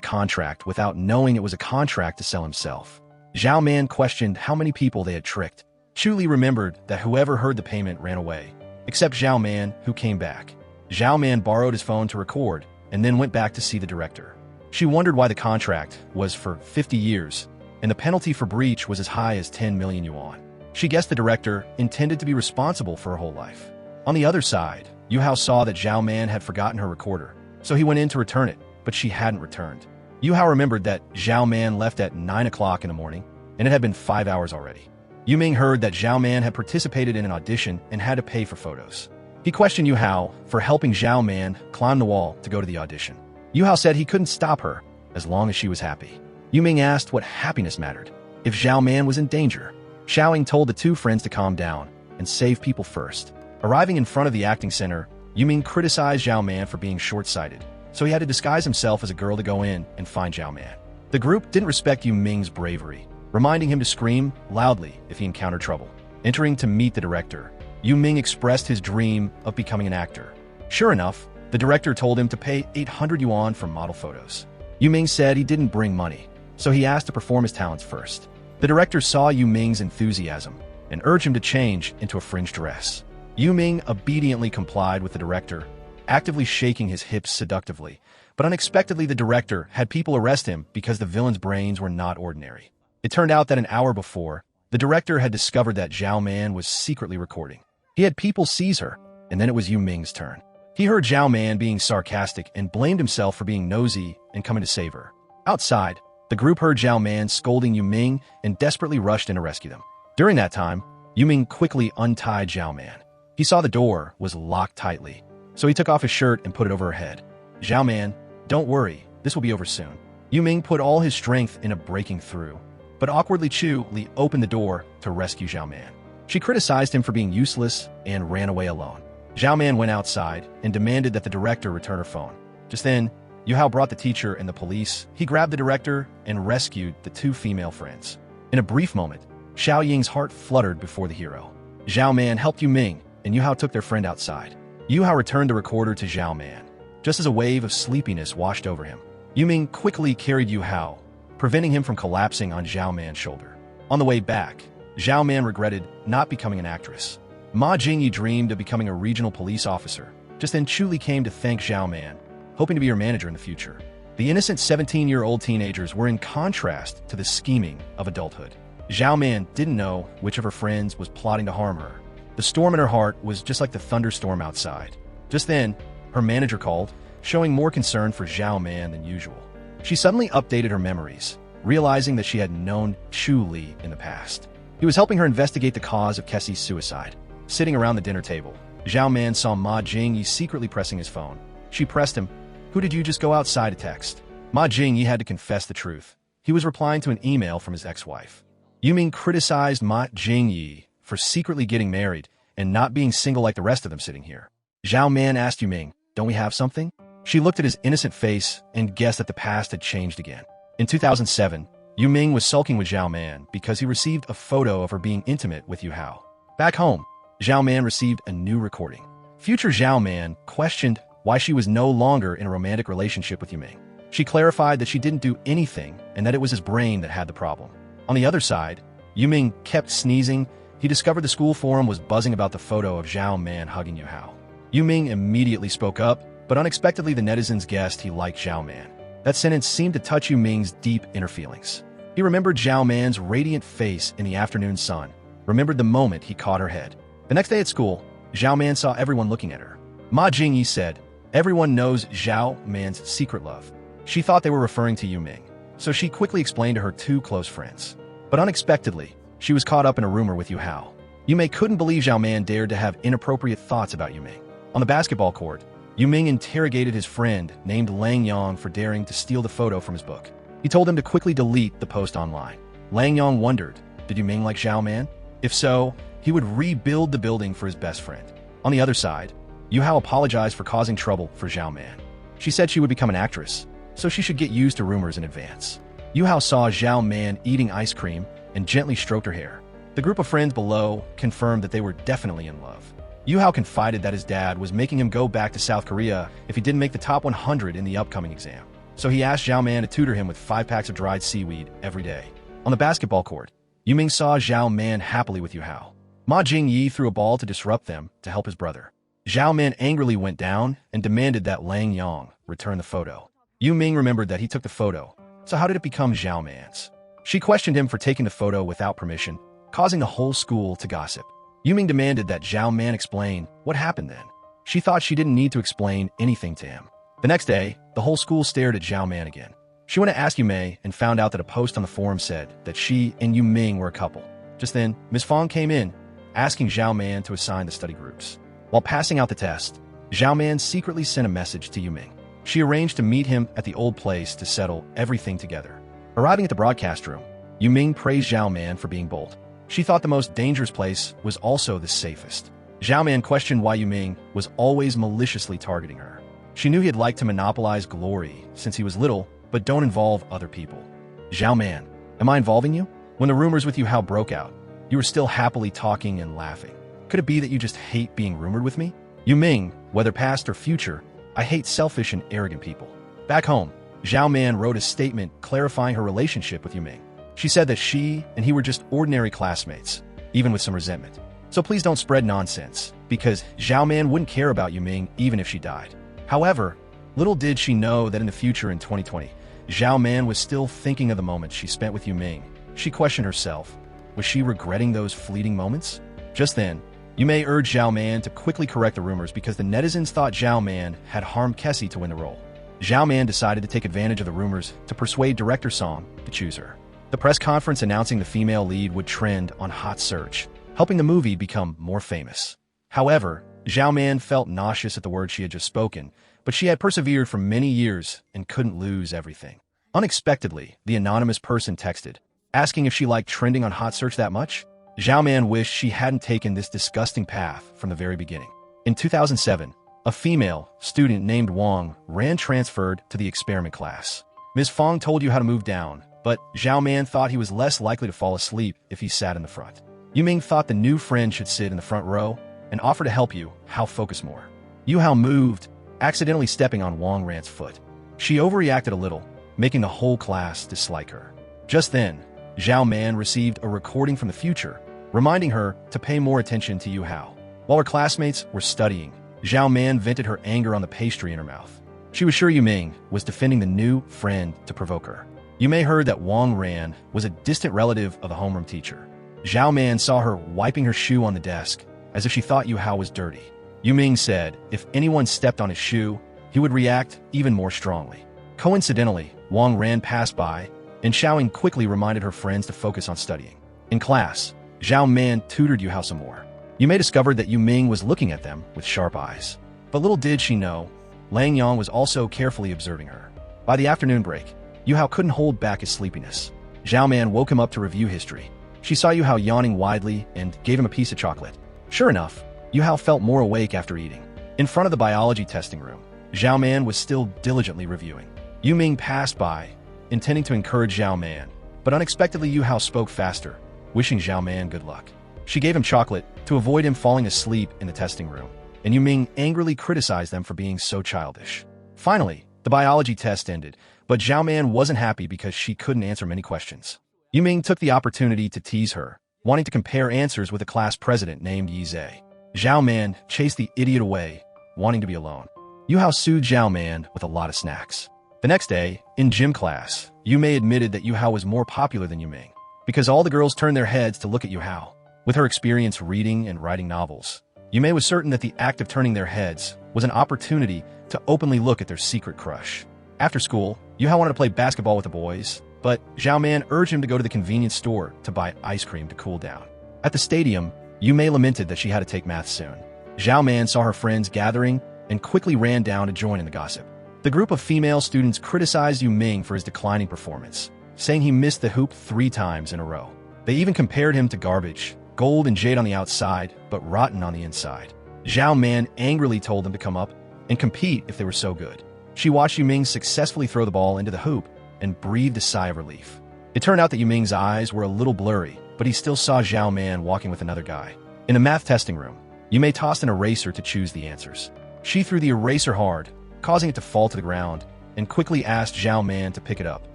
contract without knowing it was a contract to sell himself. Zhao Man questioned how many people they had tricked. Chu Li remembered that whoever heard the payment ran away, except Zhao Man, who came back. Zhao Man borrowed his phone to record and then went back to see the director. She wondered why the contract was for 50 years, and the penalty for breach was as high as 10 million yuan. She guessed the director intended to be responsible for her whole life. On the other side, Yu Hao saw that Zhao Man had forgotten her recorder, so he went in to return it, but she hadn't returned. Yu Hao remembered that Zhao Man left at 9 o'clock in the morning, and it had been 5 hours already. Yu Ming heard that Zhao Man had participated in an audition and had to pay for photos. He questioned Yu Hao for helping Zhao Man climb the wall to go to the audition. Yu Hao said he couldn't stop her as long as she was happy. Yu Ming asked what happiness mattered, if Zhao Man was in danger. Xiaoying told the two friends to calm down and save people first. Arriving in front of the acting center, Yu Ming criticized Zhao Man for being short-sighted, so he had to disguise himself as a girl to go in and find Zhao Man. The group didn't respect Yu Ming's bravery, reminding him to scream loudly if he encountered trouble. Entering to meet the director, Yu Ming expressed his dream of becoming an actor. Sure enough, the director told him to pay 800 yuan for model photos. Yu Ming said he didn't bring money, so he asked to perform his talents first. The director saw Yu Ming's enthusiasm and urged him to change into a fringe dress. Yu Ming obediently complied with the director, actively shaking his hips seductively, but unexpectedly the director had people arrest him because the villain's brains were not ordinary. It turned out that an hour before, the director had discovered that Zhao Man was secretly recording. He had people seize her, and then it was Yu Ming's turn. He heard Zhao Man being sarcastic and blamed himself for being nosy and coming to save her. Outside, the group heard Zhao Man scolding Yu Ming and desperately rushed in to rescue them. During that time, Yu Ming quickly untied Zhao Man. He saw the door was locked tightly, so he took off his shirt and put it over her head. Zhao Man, don't worry, this will be over soon. Yu Ming put all his strength into breaking through, but awkwardly Chu Li opened the door to rescue Zhao Man. She criticized him for being useless and ran away alone. Zhao Man went outside and demanded that the director return her phone. Just then, Yu Hao brought the teacher and the police. He grabbed the director and rescued the two female friends. In a brief moment, Xiao Ying's heart fluttered before the hero. Zhao Man helped Yu Ming, and Yu Hao took their friend outside. Yu Hao returned the recorder to Zhao Man, just as a wave of sleepiness washed over him. Yu Ming quickly carried Yu Hao, preventing him from collapsing on Zhao Man's shoulder. On the way back, Zhao Man regretted not becoming an actress. Ma Jingyi dreamed of becoming a regional police officer. Just then Chu Li came to thank Zhao Man, hoping to be her manager in the future. The innocent 17-year-old teenagers were in contrast to the scheming of adulthood. Zhao Man didn't know which of her friends was plotting to harm her. The storm in her heart was just like the thunderstorm outside. Just then, her manager called, showing more concern for Zhao Man than usual. She suddenly updated her memories, realizing that she had known Chu Li in the past. He was helping her investigate the cause of Kessie's suicide. Sitting around the dinner table, Zhao Man saw Ma Jingyi secretly pressing his phone. She pressed him. Who did you just go outside to text? Ma Jingyi had to confess the truth. He was replying to an email from his ex-wife. Yu Ming criticized Ma Jingyi for secretly getting married and not being single like the rest of them sitting here. Zhao Man asked Yu Ming, don't we have something? She looked at his innocent face and guessed that the past had changed again. In 2007, Yu Ming was sulking with Zhao Man because he received a photo of her being intimate with Yu Hao. Back home, Zhao Man received a new recording. Future Zhao Man questioned why she was no longer in a romantic relationship with Yu Ming. She clarified that she didn't do anything and that it was his brain that had the problem. On the other side, Yu Ming kept sneezing. He discovered the school forum was buzzing about the photo of Zhao Man hugging Yu Hao. Yu Ming immediately spoke up, but unexpectedly the netizens guessed he liked Zhao Man. That sentence seemed to touch Yu Ming's deep inner feelings. He remembered Zhao Man's radiant face in the afternoon sun, remembered the moment he caught her head. The next day at school, Zhao Man saw everyone looking at her. Ma Jingyi said, everyone knows Zhao Man's secret love. She thought they were referring to Yu Ming, so she quickly explained to her two close friends. But unexpectedly, she was caught up in a rumor with Yu Hao. Yu Ming couldn't believe Zhao Man dared to have inappropriate thoughts about Yu Ming. On the basketball court, Yu Ming interrogated his friend named Lang Yang for daring to steal the photo from his book. He told him to quickly delete the post online. Lang Yang wondered, did Yu Ming like Zhao Man? If so, he would rebuild the building for his best friend. On the other side, Yu Hao apologized for causing trouble for Zhao Man. She said she would become an actress, so she should get used to rumors in advance. Yu Hao saw Zhao Man eating ice cream and gently stroked her hair. The group of friends below confirmed that they were definitely in love. Yu Hao confided that his dad was making him go back to South Korea if he didn't make the top 100 in the upcoming exam. So he asked Zhao Man to tutor him with 5 packs of dried seaweed every day. On the basketball court, Yu Ming saw Zhao Man happily with Yu Hao. Ma Jingyi threw a ball to disrupt them to help his brother. Zhao Man angrily went down and demanded that Lang Yang return the photo. Yu Ming remembered that he took the photo, so how did it become Zhao Man's? She questioned him for taking the photo without permission, causing the whole school to gossip. Yu Ming demanded that Zhao Man explain what happened then. She thought she didn't need to explain anything to him. The next day, the whole school stared at Zhao Man again. She went to ask Yu Mei and found out that a post on the forum said that she and Yu Ming were a couple. Just then, Ms. Fong came in, asking Zhao Man to assign the study groups. While passing out the test, Zhao Man secretly sent a message to Yu Ming. She arranged to meet him at the old place to settle everything together. Arriving at the broadcast room, Yu Ming praised Zhao Man for being bold. She thought the most dangerous place was also the safest. Zhao Man questioned why Yu Ming was always maliciously targeting her. She knew he'd like to monopolize glory since he was little, but don't involve other people. Zhao Man, am I involving you? When the rumors with Yu Hao broke out, you were still happily talking and laughing. Could it be that you just hate being rumored with me? Yu Ming, whether past or future, I hate selfish and arrogant people. Back home, Zhao Man wrote a statement clarifying her relationship with Yu Ming. She said that she and he were just ordinary classmates, even with some resentment. So please don't spread nonsense, because Zhao Man wouldn't care about Yu Ming even if she died. However, little did she know that in the future in 2020, Zhao Man was still thinking of the moments she spent with Yu Ming. She questioned herself. Was she regretting those fleeting moments? Just then, Yu Mei urged Zhao Man to quickly correct the rumors because the netizens thought Zhao Man had harmed Kessie to win the role. Zhao Man decided to take advantage of the rumors to persuade director Song to choose her. The press conference announcing the female lead would trend on Hot Search, helping the movie become more famous. However, Zhao Man felt nauseous at the words she had just spoken, but she had persevered for many years and couldn't lose everything. Unexpectedly, the anonymous person texted, asking if she liked trending on Hot Search that much. Zhao Man wished she hadn't taken this disgusting path from the very beginning. In 2007, a female student named Wang Ran transferred to the experiment class. Ms. Fong told you how to move down, but Zhao Man thought he was less likely to fall asleep if he sat in the front. Yu Ming thought the new friend should sit in the front row and offer to help Yu Hao focus more. Yu Hao moved, accidentally stepping on Wang Ran's foot. She overreacted a little, making the whole class dislike her. Just then, Zhao Man received a recording from the future, reminding her to pay more attention to Yu Hao. While her classmates were studying, Zhao Man vented her anger on the pastry in her mouth. She was sure Yu Ming was defending the new friend to provoke her. Yu Mei heard that Wang Ran was a distant relative of the homeroom teacher. Zhao Man saw her wiping her shoe on the desk, as if she thought Yu Hao was dirty. Yu Ming said if anyone stepped on his shoe, he would react even more strongly. Coincidentally, Wang Ran passed by, and Xiaoying quickly reminded her friends to focus on studying. In class, Zhao Man tutored Yu Hao some more. Yu Mei discovered that Yu Ming was looking at them with sharp eyes. But little did she know, Lang Yang was also carefully observing her. By the afternoon break, Yu Hao couldn't hold back his sleepiness. Zhao Man woke him up to review history. She saw Yu Hao yawning widely and gave him a piece of chocolate. Sure enough, Yu Hao felt more awake after eating. In front of the biology testing room, Zhao Man was still diligently reviewing. Yu Ming passed by, intending to encourage Zhao Man, but unexpectedly Yu Hao spoke faster, wishing Zhao Man good luck. She gave him chocolate to avoid him falling asleep in the testing room, and Yu Ming angrily criticized them for being so childish. Finally, the biology test ended, but Zhao Man wasn't happy because she couldn't answer many questions. Yu Ming took the opportunity to tease her, wanting to compare answers with a class president named Yi Zhe. Zhao Man chased the idiot away, wanting to be alone. Yu Hao soothed Zhao Man with a lot of snacks. The next day, in gym class, Yu Mei admitted that Yu Hao was more popular than Yu Ming, because all the girls turned their heads to look at Yu Hao. With her experience reading and writing novels, Yu Mei was certain that the act of turning their heads was an opportunity to openly look at their secret crush. After school, Yu Hao wanted to play basketball with the boys, but Zhao Man urged him to go to the convenience store to buy ice cream to cool down. At the stadium, Yu Mei lamented that she had to take math soon. Zhao Man saw her friends gathering and quickly ran down to join in the gossip. The group of female students criticized Yu Ming for his declining performance, saying he missed the hoop 3 times in a row. They even compared him to garbage, gold and jade on the outside, but rotten on the inside. Zhao Man angrily told them to come up and compete if they were so good. She watched Yu Ming successfully throw the ball into the hoop and breathed a sigh of relief. It turned out that Yu Ming's eyes were a little blurry, but he still saw Zhao Man walking with another guy. In the math testing room, Yu Mei tossed an eraser to choose the answers. She threw the eraser hard, causing it to fall to the ground, and quickly asked Zhao Man to pick it up.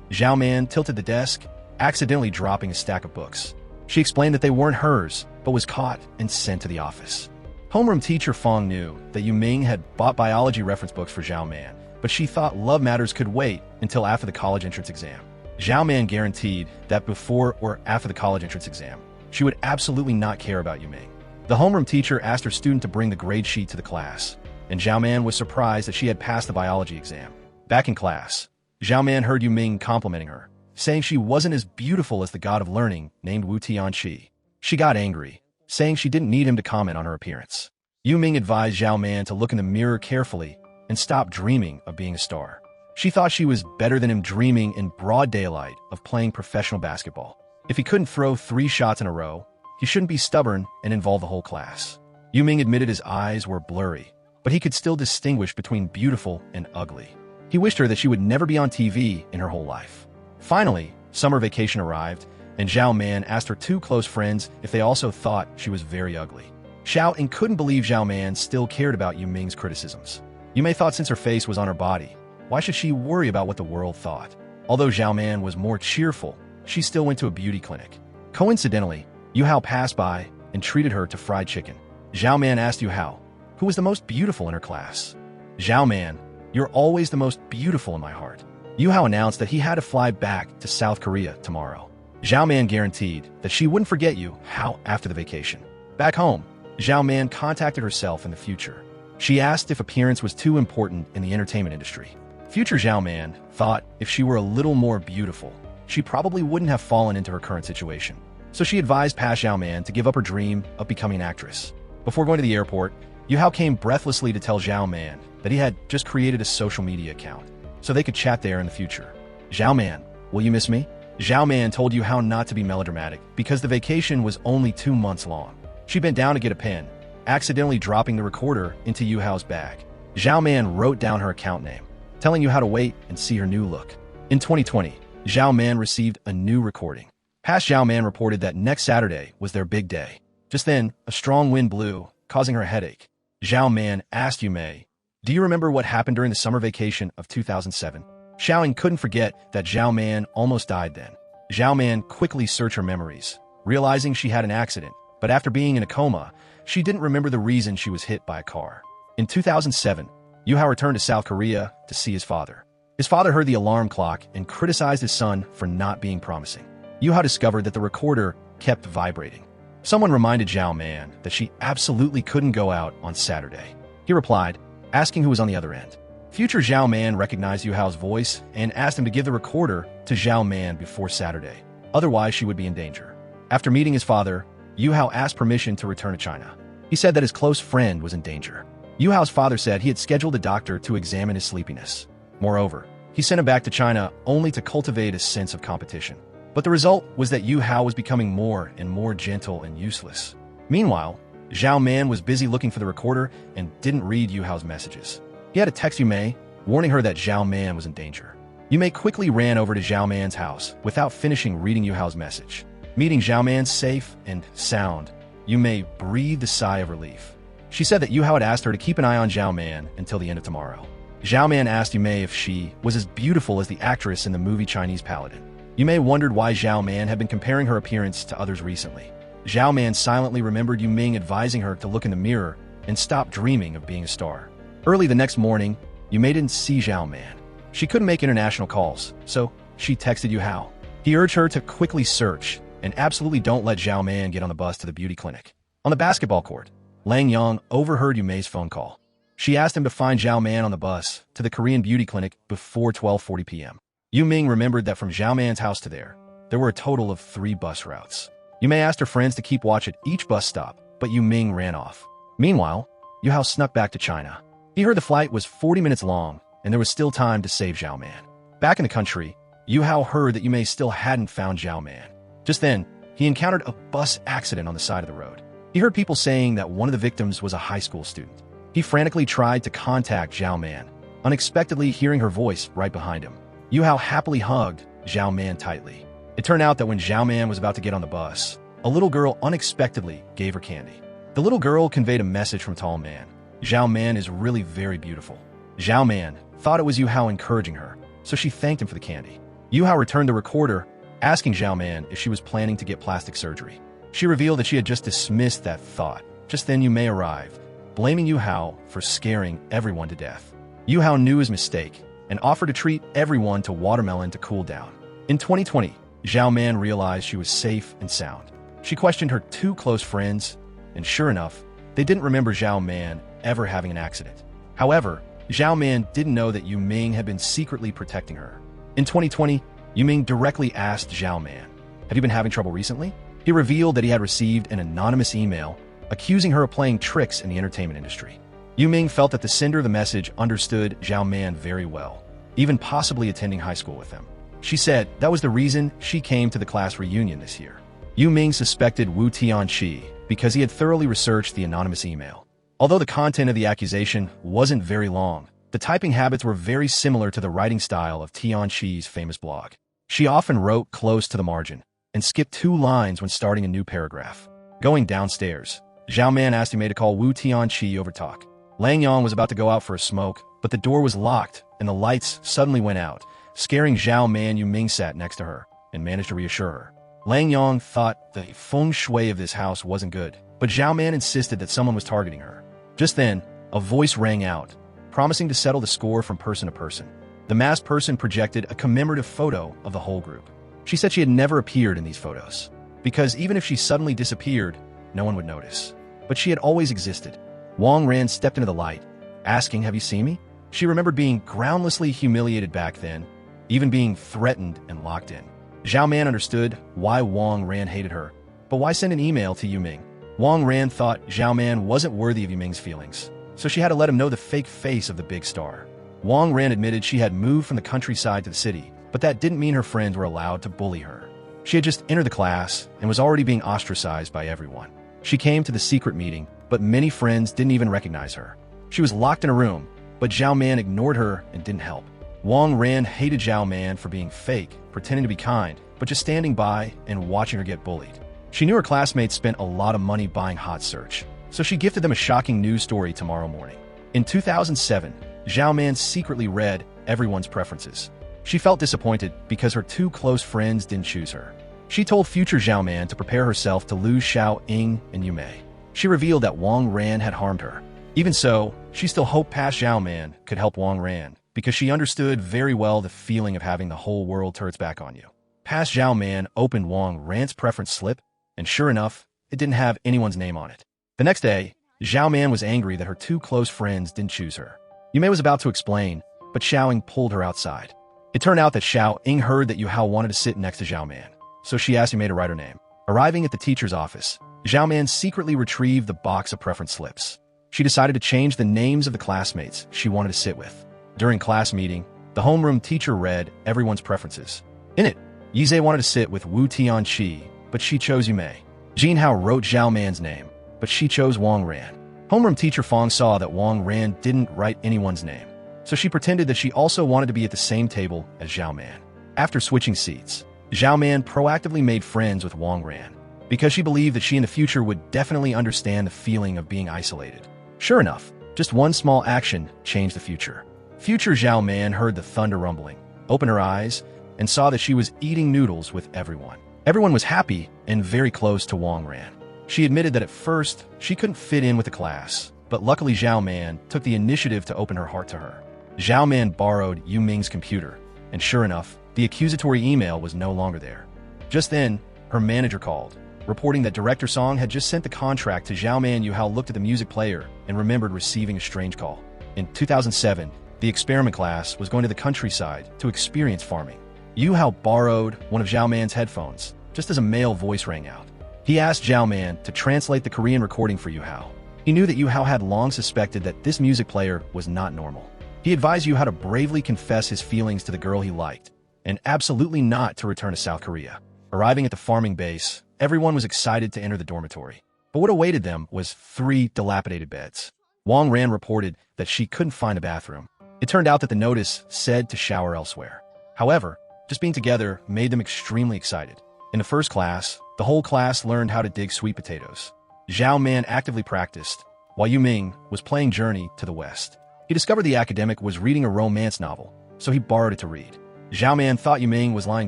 Zhao Man tilted the desk, accidentally dropping a stack of books. She explained that they weren't hers, but was caught and sent to the office. Homeroom teacher Fong knew that Yu Ming had bought biology reference books for Zhao Man, but she thought love matters could wait until after the college entrance exam. Zhao Man guaranteed that before or after the college entrance exam, she would absolutely not care about Yu Ming. The homeroom teacher asked her student to bring the grade sheet to the class, and Zhao Man was surprised that she had passed the biology exam. Back in class, Zhao Man heard Yu Ming complimenting her, saying she wasn't as beautiful as the god of learning named Wu Tianqi. She got angry, saying she didn't need him to comment on her appearance. Yu Ming advised Zhao Man to look in the mirror carefully and stop dreaming of being a star. She thought she was better than him dreaming in broad daylight of playing professional basketball. If he couldn't throw 3 shots in a row, he shouldn't be stubborn and involve the whole class. Yu Ming admitted his eyes were blurry, but he could still distinguish between beautiful and ugly. He wished her that she would never be on TV in her whole life. Finally, summer vacation arrived, and Zhao Man asked her 2 close friends if they also thought she was very ugly. Xiao and couldn't believe Zhao Man still cared about Yu Ming's criticisms. Yu Mei thought since her face was on her body, why should she worry about what the world thought? Although Zhao Man was more cheerful, she still went to a beauty clinic. Coincidentally, Yu Hao passed by and treated her to fried chicken. Zhao Man asked Yu Hao, who was the most beautiful in her class. Zhao Man, you're always the most beautiful in my heart. Yu Hao announced that he had to fly back to South Korea tomorrow. Zhao Man guaranteed that she wouldn't forget Yu Hao after the vacation. Back home, Zhao Man contacted herself in the future. She asked if appearance was too important in the entertainment industry. Future Zhao Man thought if she were a little more beautiful, she probably wouldn't have fallen into her current situation. So she advised past Zhao Man to give up her dream of becoming an actress. Before going to the airport, Yu Hao came breathlessly to tell Zhao Man that he had just created a social media account, so they could chat there in the future. Zhao Man, will you miss me? Zhao Man told Yu Hao not to be melodramatic because the vacation was only 2 months long. She bent down to get a pen, accidentally dropping the recorder into Yu Hao's bag. Zhao Man wrote down her account name, telling Yu Hao to wait and see her new look. In 2020, Zhao Man received a new recording. Past Zhao Man reported that next Saturday was their big day. Just then, a strong wind blew, causing her a headache. Zhao Man asked Yu Mei, do you remember what happened during the summer vacation of 2007? Xiaoying couldn't forget that Zhao Man almost died then. Zhao Man quickly searched her memories, realizing she had an accident, but after being in a coma, she didn't remember the reason she was hit by a car. In 2007, Yu Hao returned to South Korea to see his father. His father heard the alarm clock and criticized his son for not being promising. Yu Hao discovered that the recorder kept vibrating. Someone reminded Zhao Man that she absolutely couldn't go out on Saturday. He replied, asking who was on the other end. Future Zhao Man recognized Yu Hao's voice and asked him to give the recorder to Zhao Man before Saturday. Otherwise, she would be in danger. After meeting his father, Yu Hao asked permission to return to China. He said that his close friend was in danger. Yu Hao's father said he had scheduled a doctor to examine his sleepiness. Moreover, he sent him back to China only to cultivate a sense of competition. But the result was that Yu Hao was becoming more and more gentle and useless. Meanwhile, Zhao Man was busy looking for the recorder and didn't read Yu Hao's messages. He had to text Yu Mei, warning her that Zhao Man was in danger. Yu Mei quickly ran over to Zhao Man's house without finishing reading Yu Hao's message. Meeting Zhao Man safe and sound, Yu Mei breathed a sigh of relief. She said that Yu Hao had asked her to keep an eye on Zhao Man until the end of tomorrow. Zhao Man asked Yu Mei if she was as beautiful as the actress in the movie Chinese Paladin. Yu Mei wondered why Zhao Man had been comparing her appearance to others recently. Zhao Man silently remembered Yu Ming advising her to look in the mirror and stop dreaming of being a star. Early the next morning, Yu Mei didn't see Zhao Man. She couldn't make international calls, so she texted Yu Hao. He urged her to quickly search and absolutely don't let Zhao Man get on the bus to the beauty clinic. On the basketball court, Lang Yang overheard Yu Mei's phone call. She asked him to find Zhao Man on the bus to the Korean beauty clinic before 12:40 p.m. Yu Ming remembered that from Zhao Man's house to there were a total of 3 bus routes. Yu Mei asked her friends to keep watch at each bus stop, but Yu Ming ran off. Meanwhile, Yu Hao snuck back to China. He heard the flight was 40 minutes long, and there was still time to save Zhao Man. Back in the country, Yu Hao heard that Yu Mei still hadn't found Zhao Man. Just then, he encountered a bus accident on the side of the road. He heard people saying that one of the victims was a high school student. He frantically tried to contact Zhao Man, unexpectedly hearing her voice right behind him. Yu Hao happily hugged Zhao Man tightly. It turned out that when Zhao Man was about to get on the bus, a little girl unexpectedly gave her candy. The little girl conveyed a message from Tall Man. Zhao Man is really very beautiful. Zhao Man thought it was Yu Hao encouraging her, so she thanked him for the candy. Yu Hao returned the recorder, asking Zhao Man if she was planning to get plastic surgery. She revealed that she had just dismissed that thought. Just then Yu Mei arrived, blaming Yu Hao for scaring everyone to death. Yu Hao knew his mistake and offered to treat everyone to watermelon to cool down. In 2020, Zhao Man realized she was safe and sound. She questioned her two close friends, and sure enough, they didn't remember Zhao Man ever having an accident. However, Zhao Man didn't know that Yu Ming had been secretly protecting her. In 2020, Yu Ming directly asked Zhao Man, "Have you been having trouble recently?" He revealed that he had received an anonymous email accusing her of playing tricks in the entertainment industry. Yu Ming felt that the sender of the message understood Zhao Man very well, even possibly attending high school with him. She said that was the reason she came to the class reunion this year. Yu Ming suspected Wu Tianqi because he had thoroughly researched the anonymous email. Although the content of the accusation wasn't very long, the typing habits were very similar to the writing style of Tianqi's famous blog. She often wrote close to the margin and skipped 2 lines when starting a new paragraph. Going downstairs, Zhao Man asked Yu Mei to call Wu Tianqi over talk. Lang Yang was about to go out for a smoke, but the door was locked and the lights suddenly went out, scaring Zhao Man. Yu Ming sat next to her and managed to reassure her. Lang Yang thought the feng shui of this house wasn't good, but Zhao Man insisted that someone was targeting her. Just then, a voice rang out, promising to settle the score from person to person. The masked person projected a commemorative photo of the whole group. She said she had never appeared in these photos, because even if she suddenly disappeared, no one would notice. But she had always existed. Wang Ran stepped into the light, asking, "Have you seen me?" She remembered being groundlessly humiliated back then, even being threatened and locked in. Zhao Man understood why Wang Ran hated her, but why send an email to Yu Ming? Wang Ran thought Zhao Man wasn't worthy of Yu Ming's feelings, so she had to let him know the fake face of the big star. Wang Ran admitted she had moved from the countryside to the city, but that didn't mean her friends were allowed to bully her. She had just entered the class and was already being ostracized by everyone. She came to the secret meeting, but many friends didn't even recognize her. She was locked in a room, but Zhao Man ignored her and didn't help. Wang Ran hated Zhao Man for being fake, pretending to be kind, but just standing by and watching her get bullied. She knew her classmates spent a lot of money buying Hot Search, so she gifted them a shocking news story tomorrow morning. In 2007, Zhao Man secretly read everyone's preferences. She felt disappointed because her two close friends didn't choose her. She told future Zhao Man to prepare herself to lose Xiao Ying and Yu Mei. She revealed that Wang Ran had harmed her. Even so, she still hoped past Zhao Man could help Wang Ran, because she understood very well the feeling of having the whole world turn its back on you. Past Zhao Man opened Wang Ran's preference slip, and sure enough, it didn't have anyone's name on it. The next day, Zhao Man was angry that her two close friends didn't choose her. Yu Mei was about to explain, but Xiao Ying pulled her outside. It turned out that Xiao Ying heard that Yu Hao wanted to sit next to Zhao Man, so she asked Yu Mei to write her name. Arriving at the teacher's office, Zhao Man secretly retrieved the box of preference slips. She decided to change the names of the classmates she wanted to sit with. During class meeting, the homeroom teacher read everyone's preferences. In it, Yizhe wanted to sit with Wu Tianqi, but she chose Yu Mei. Jin Hao wrote Zhao Man's name, but she chose Wang Ran. Homeroom teacher Fong saw that Wang Ran didn't write anyone's name, so she pretended that she also wanted to be at the same table as Zhao Man. After switching seats, Zhao Man proactively made friends with Wang Ran, because she believed that she in the future would definitely understand the feeling of being isolated. Sure enough, just one small action changed the future. Future Zhao Man heard the thunder rumbling, opened her eyes, and saw that she was eating noodles with everyone. Everyone was happy and very close to Wang Ran. She admitted that at first, she couldn't fit in with the class, but luckily Zhao Man took the initiative to open her heart to her. Zhao Man borrowed Yu Ming's computer, and sure enough, the accusatory email was no longer there. Just then, her manager called, reporting that Director Song had just sent the contract to Zhao Man. Yu Hao looked at the music player and remembered receiving a strange call. In 2007, the experiment class was going to the countryside to experience farming. Yu Hao borrowed one of Zhao Man's headphones, just as a male voice rang out. He asked Zhao Man to translate the Korean recording for Yu Hao. He knew that Yu Hao had long suspected that this music player was not normal. He advised Yu Hao to bravely confess his feelings to the girl he liked, and absolutely not to return to South Korea. Arriving at the farming base, everyone was excited to enter the dormitory. But what awaited them was 3 dilapidated beds. Wang Ran reported that she couldn't find a bathroom. It turned out that the notice said to shower elsewhere. However, just being together made them extremely excited. In the first class, the whole class learned how to dig sweet potatoes. Zhao Man actively practiced, while Yu Ming was playing Journey to the West. He discovered the academic was reading a romance novel, so he borrowed it to read. Zhao Man thought Yu Ming was lying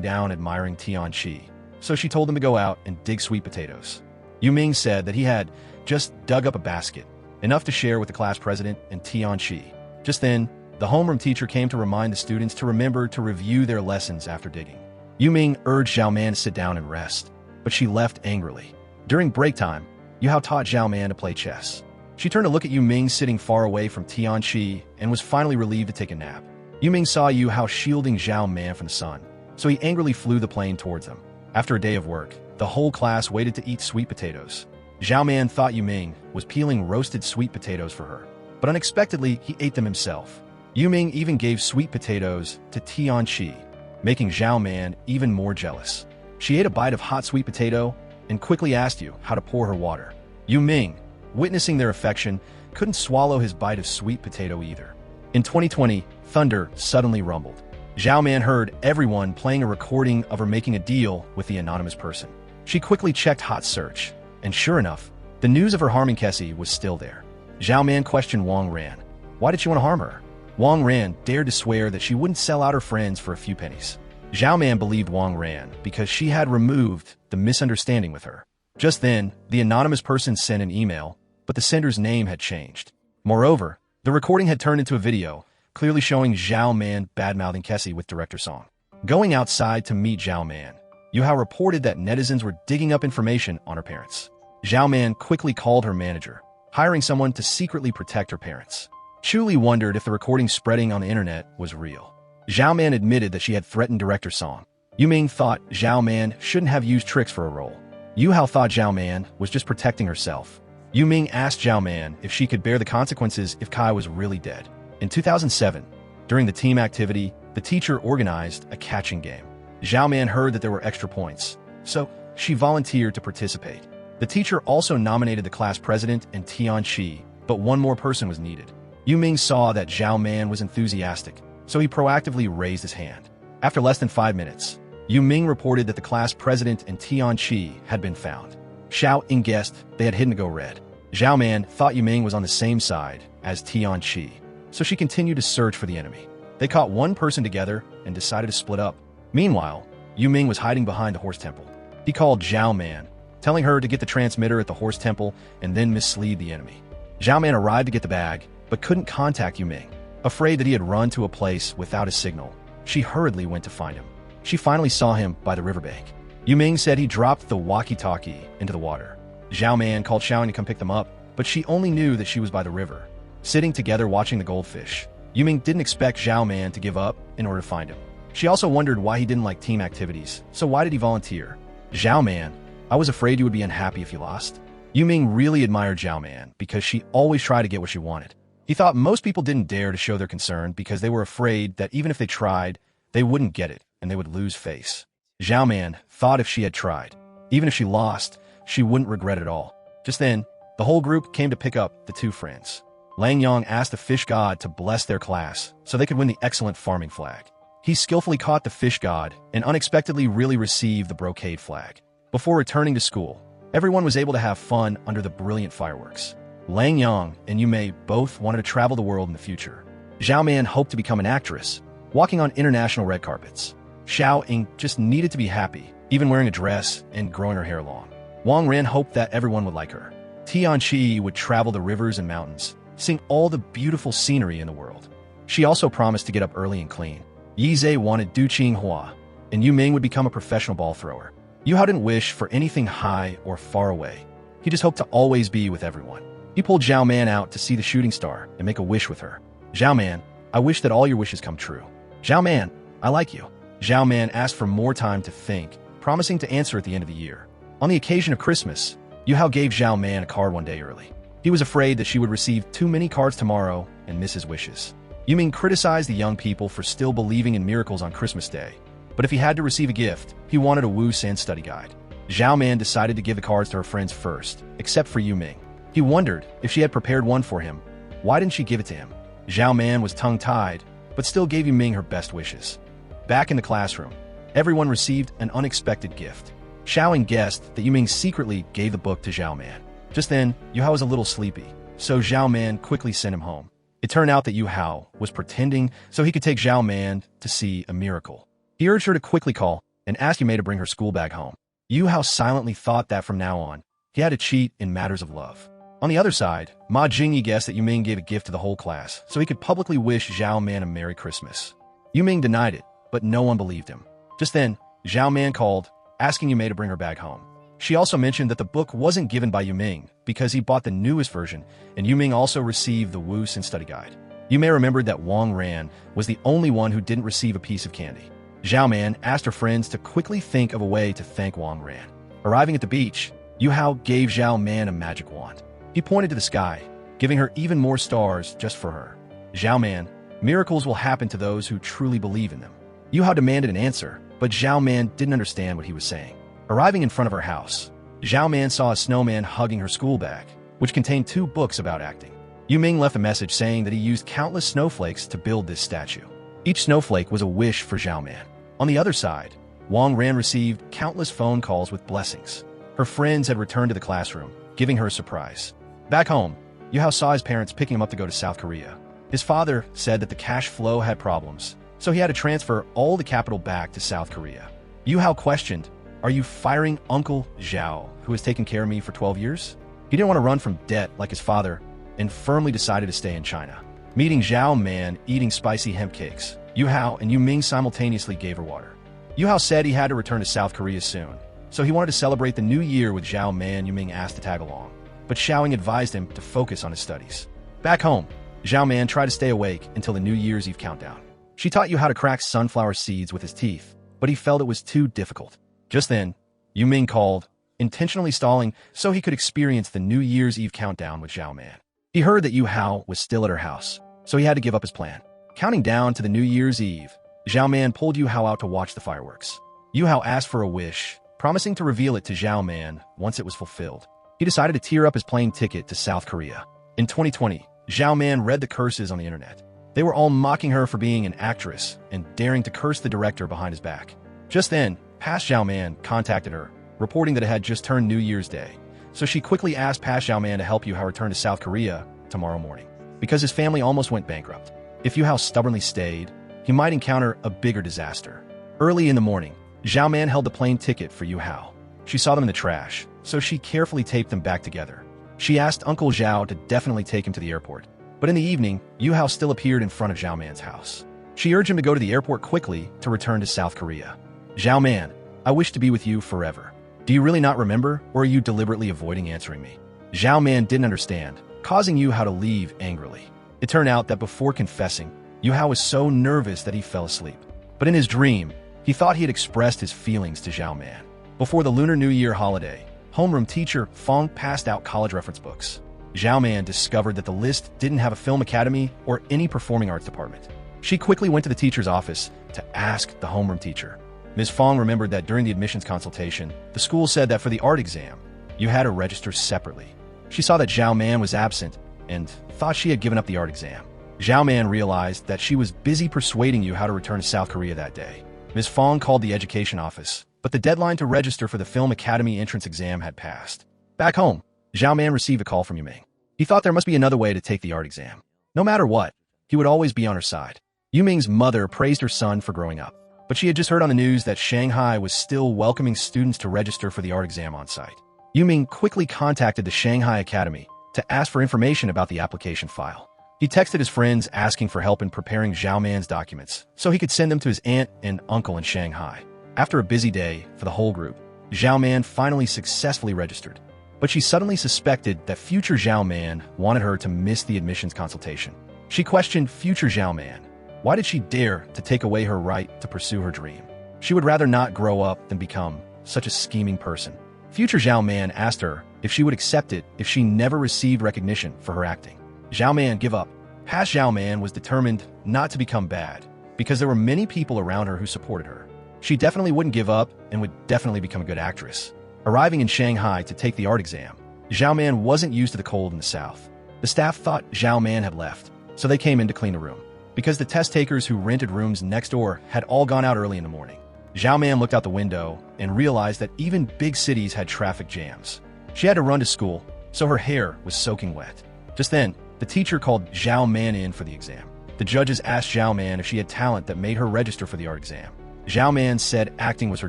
down admiring Tianqi, so she told him to go out and dig sweet potatoes. Yu Ming said that he had just dug up a basket, enough to share with the class president and Tianqi. Just then, the homeroom teacher came to remind the students to remember to review their lessons after digging. Yu Ming urged Zhao Man to sit down and rest, but she left angrily. During break time, Yu Hao taught Zhao Man to play chess. She turned to look at Yu Ming sitting far away from Tianqi and was finally relieved to take a nap. Yu Ming saw Yu Hao shielding Zhao Man from the sun, so he angrily flew the plane towards them. After a day of work, the whole class waited to eat sweet potatoes. Zhao Man thought Yu Ming was peeling roasted sweet potatoes for her, but unexpectedly he ate them himself. Yu Ming even gave sweet potatoes to Tianqi, making Zhao Man even more jealous. She ate a bite of hot sweet potato and quickly asked Yu how to pour her water. Yu Ming, witnessing their affection, couldn't swallow his bite of sweet potato either. In 2020, thunder suddenly rumbled. Zhao Man heard everyone playing a recording of her making a deal with the anonymous person. She quickly checked Hot Search, and sure enough, the news of her harming Kessie was still there. Zhao Man questioned Wang Ran. Why did she want to harm her? Wang Ran dared to swear that she wouldn't sell out her friends for a few pennies. Zhao Man believed Wang Ran because she had removed the misunderstanding with her. Just then, the anonymous person sent an email, but the sender's name had changed. Moreover, the recording had turned into a video, clearly showing Zhao Man bad-mouthing Kessie with director Song. Going outside to meet Zhao Man, Yu Hao reported that netizens were digging up information on her parents. Zhao Man quickly called her manager, hiring someone to secretly protect her parents. Chuli wondered if the recording spreading on the internet was real. Zhao Man admitted that she had threatened director Song. Yu Ming thought Zhao Man shouldn't have used tricks for a role. Yu Hao thought Zhao Man was just protecting herself. Yu Ming asked Zhao Man if she could bear the consequences if Kai was really dead. In 2007, during the team activity, the teacher organized a catching game. Zhao Man heard that there were extra points, so she volunteered to participate. The teacher also nominated the class president and Tianqi, but one more person was needed. Yu Ming saw that Zhao Man was enthusiastic, so he proactively raised his hand. After less than 5 minutes, Yu Ming reported that the class president and Tianqi had been found. Xiao Ying guessed they had hidden to go red. Zhao Man thought Yu Ming was on the same side as Tianqi, so she continued to search for the enemy. They caught one person together and decided to split up. Meanwhile, Yu Ming was hiding behind the horse temple. He called Zhao Man, telling her to get the transmitter at the horse temple and then mislead the enemy. Zhao Man arrived to get the bag, but couldn't contact Yu Ming. Afraid that he had run to a place without a signal, she hurriedly went to find him. She finally saw him by the riverbank. Yu Ming said he dropped the walkie-talkie into the water. Zhao Man called Xiaoying to come pick them up, but she only knew that she was by the river, sitting together watching the goldfish. Yu Ming didn't expect Zhao Man to give up in order to find him. She also wondered why he didn't like team activities, so why did he volunteer? Zhao Man, I was afraid you would be unhappy if you lost. Yu Ming really admired Zhao Man because she always tried to get what she wanted. He thought most people didn't dare to show their concern because they were afraid that even if they tried, they wouldn't get it and they would lose face. Zhao Man thought if she had tried, even if she lost, she wouldn't regret it at all. Just then, the whole group came to pick up the two friends. Lang Yang asked the fish god to bless their class so they could win the excellent farming flag. He skillfully caught the fish god and unexpectedly really received the brocade flag. Before returning to school, everyone was able to have fun under the brilliant fireworks. Lang Yang and Yu Mei both wanted to travel the world in the future. Zhao Man hoped to become an actress, walking on international red carpets. Xiao Ying just needed to be happy, even wearing a dress and growing her hair long. Wang Ran hoped that everyone would like her. Tianqi would travel the rivers and mountains, seeing all the beautiful scenery in the world. She also promised to get up early and clean. Yi Zhe wanted Du Qinghua, and Yu Ming would become a professional ball thrower. Yu Hao didn't wish for anything high or far away. He just hoped to always be with everyone. He pulled Zhao Man out to see the shooting star and make a wish with her. Zhao Man, I wish that all your wishes come true. Zhao Man, I like you. Zhao Man asked for more time to think, promising to answer at the end of the year. On the occasion of Christmas, Yu Hao gave Zhao Man a card one day early. He was afraid that she would receive too many cards tomorrow and miss his wishes. Yu Ming criticized the young people for still believing in miracles on Christmas Day, but if he had to receive a gift, he wanted a Wu San study guide. Zhao Man decided to give the cards to her friends first, except for Yu Ming. He wondered if she had prepared one for him. Why didn't she give it to him? Zhao Man was tongue-tied, but still gave Yu Ming her best wishes. Back in the classroom, everyone received an unexpected gift. Xiaoying guessed that Yu Ming secretly gave the book to Zhao Man. Just then, Yu Hao was a little sleepy, so Zhao Man quickly sent him home. It turned out that Yu Hao was pretending so he could take Zhao Man to see a miracle. He urged her to quickly call and asked Yu Mei to bring her school bag home. Yu Hao silently thought that from now on, he had to cheat in matters of love. On the other side, Ma Jingyi guessed that Yu Ming gave a gift to the whole class so he could publicly wish Zhao Man a Merry Christmas. Yu Ming denied it, but no one believed him. Just then, Zhao Man called, asking Yu Mei to bring her bag home. She also mentioned that the book wasn't given by Yu Ming because he bought the newest version, and Yu Ming also received the Wu Xin study guide. Yu Mei remembered that Wang Ran was the only one who didn't receive a piece of candy. Zhao Man asked her friends to quickly think of a way to thank Wang Ran. Arriving at the beach, Yu Hao gave Zhao Man a magic wand. He pointed to the sky, giving her even more stars just for her. Zhao Man, miracles will happen to those who truly believe in them. Yu Hao demanded an answer, but Zhao Man didn't understand what he was saying. Arriving in front of her house, Zhao Man saw a snowman hugging her school bag, which contained 2 books about acting. Yu Ming left a message saying that he used countless snowflakes to build this statue. Each snowflake was a wish for Zhao Man. On the other side, Wang Ran received countless phone calls with blessings. Her friends had returned to the classroom, giving her a surprise. Back home, Yu Hao saw his parents picking him up to go to South Korea. His father said that the cash flow had problems, so he had to transfer all the capital back to South Korea. Yu Hao questioned, "Are you firing Uncle Zhao, who has taken care of me for 12 years? He didn't want to run from debt like his father and firmly decided to stay in China. Meeting Zhao Man eating spicy hemp cakes, Yu Hao and Yu Ming simultaneously gave her water. Yu Hao said he had to return to South Korea soon, so he wanted to celebrate the new year with Zhao Man. Yu Ming asked to tag along, but Xiaoying advised him to focus on his studies. Back home, Zhao Man tried to stay awake until the New Year's Eve countdown. She taught Yu how to crack sunflower seeds with his teeth, but he felt it was too difficult. Just then, Yu Ming called, intentionally stalling so he could experience the New Year's Eve countdown with Zhao Man. He heard that Yu Hao was still at her house, so he had to give up his plan. Counting down to the New Year's Eve, Zhao Man pulled Yu Hao out to watch the fireworks. Yu Hao asked for a wish, promising to reveal it to Zhao Man once it was fulfilled. He decided to tear up his plane ticket to South Korea. In 2020, Zhao Man read the curses on the internet. They were all mocking her for being an actress and daring to curse the director behind his back. Just then, past Zhao Man contacted her, reporting that it had just turned New Year's Day. So she quickly asked past Zhao Man to help Yu Hao return to South Korea tomorrow morning, because his family almost went bankrupt. If Yu Hao stubbornly stayed, he might encounter a bigger disaster. Early in the morning, Zhao Man held the plane ticket for Yu Hao. She saw them in the trash, so she carefully taped them back together. She asked Uncle Zhao to definitely take him to the airport. But in the evening, Yu Hao still appeared in front of Zhao Man's house. She urged him to go to the airport quickly to return to South Korea. Zhao Man, I wish to be with you forever. Do you really not remember, or are you deliberately avoiding answering me? Zhao Man didn't understand, causing Yu Hao to leave angrily. It turned out that before confessing, Yu Hao was so nervous that he fell asleep. But in his dream, he thought he had expressed his feelings to Zhao Man. Before the Lunar New Year holiday, homeroom teacher Fong passed out college reference books. Zhao Man discovered that the list didn't have a film academy or any performing arts department. She quickly went to the teacher's office to ask the homeroom teacher. Ms. Fong remembered that during the admissions consultation, the school said that for the art exam, you had to register separately. She saw that Zhao Man was absent and thought she had given up the art exam. Zhao Man realized that she was busy persuading Yu how to return to South Korea that day. Ms. Fong called the education office, but the deadline to register for the Film Academy entrance exam had passed. Back home, Zhao Man received a call from Yu Ming. He thought there must be another way to take the art exam. No matter what, he would always be on her side. Yu Ming's mother praised her son for growing up, but she had just heard on the news that Shanghai was still welcoming students to register for the art exam on site. Yu Ming quickly contacted the Shanghai Academy to ask for information about the application file. He texted his friends asking for help in preparing Zhao Man's documents so he could send them to his aunt and uncle in Shanghai. After a busy day for the whole group, Zhao Man finally successfully registered. But she suddenly suspected that future Zhao Man wanted her to miss the admissions consultation. She questioned future Zhao Man. Why did she dare to take away her right to pursue her dream? She would rather not grow up than become such a scheming person. Future Zhao Man asked her if she would accept it if she never received recognition for her acting. Zhao Man gave up. Past Zhao Man was determined not to become bad because there were many people around her who supported her. She definitely wouldn't give up and would definitely become a good actress. Arriving in Shanghai to take the art exam, Zhao Man wasn't used to the cold in the south. The staff thought Zhao Man had left, so they came in to clean the room. Because the test takers who rented rooms next door had all gone out early in the morning, Zhao Man looked out the window and realized that even big cities had traffic jams. She had to run to school, so her hair was soaking wet. Just then, the teacher called Zhao Man in for the exam. The judges asked Zhao Man if she had talent that made her register for the art exam. Zhao Man said acting was her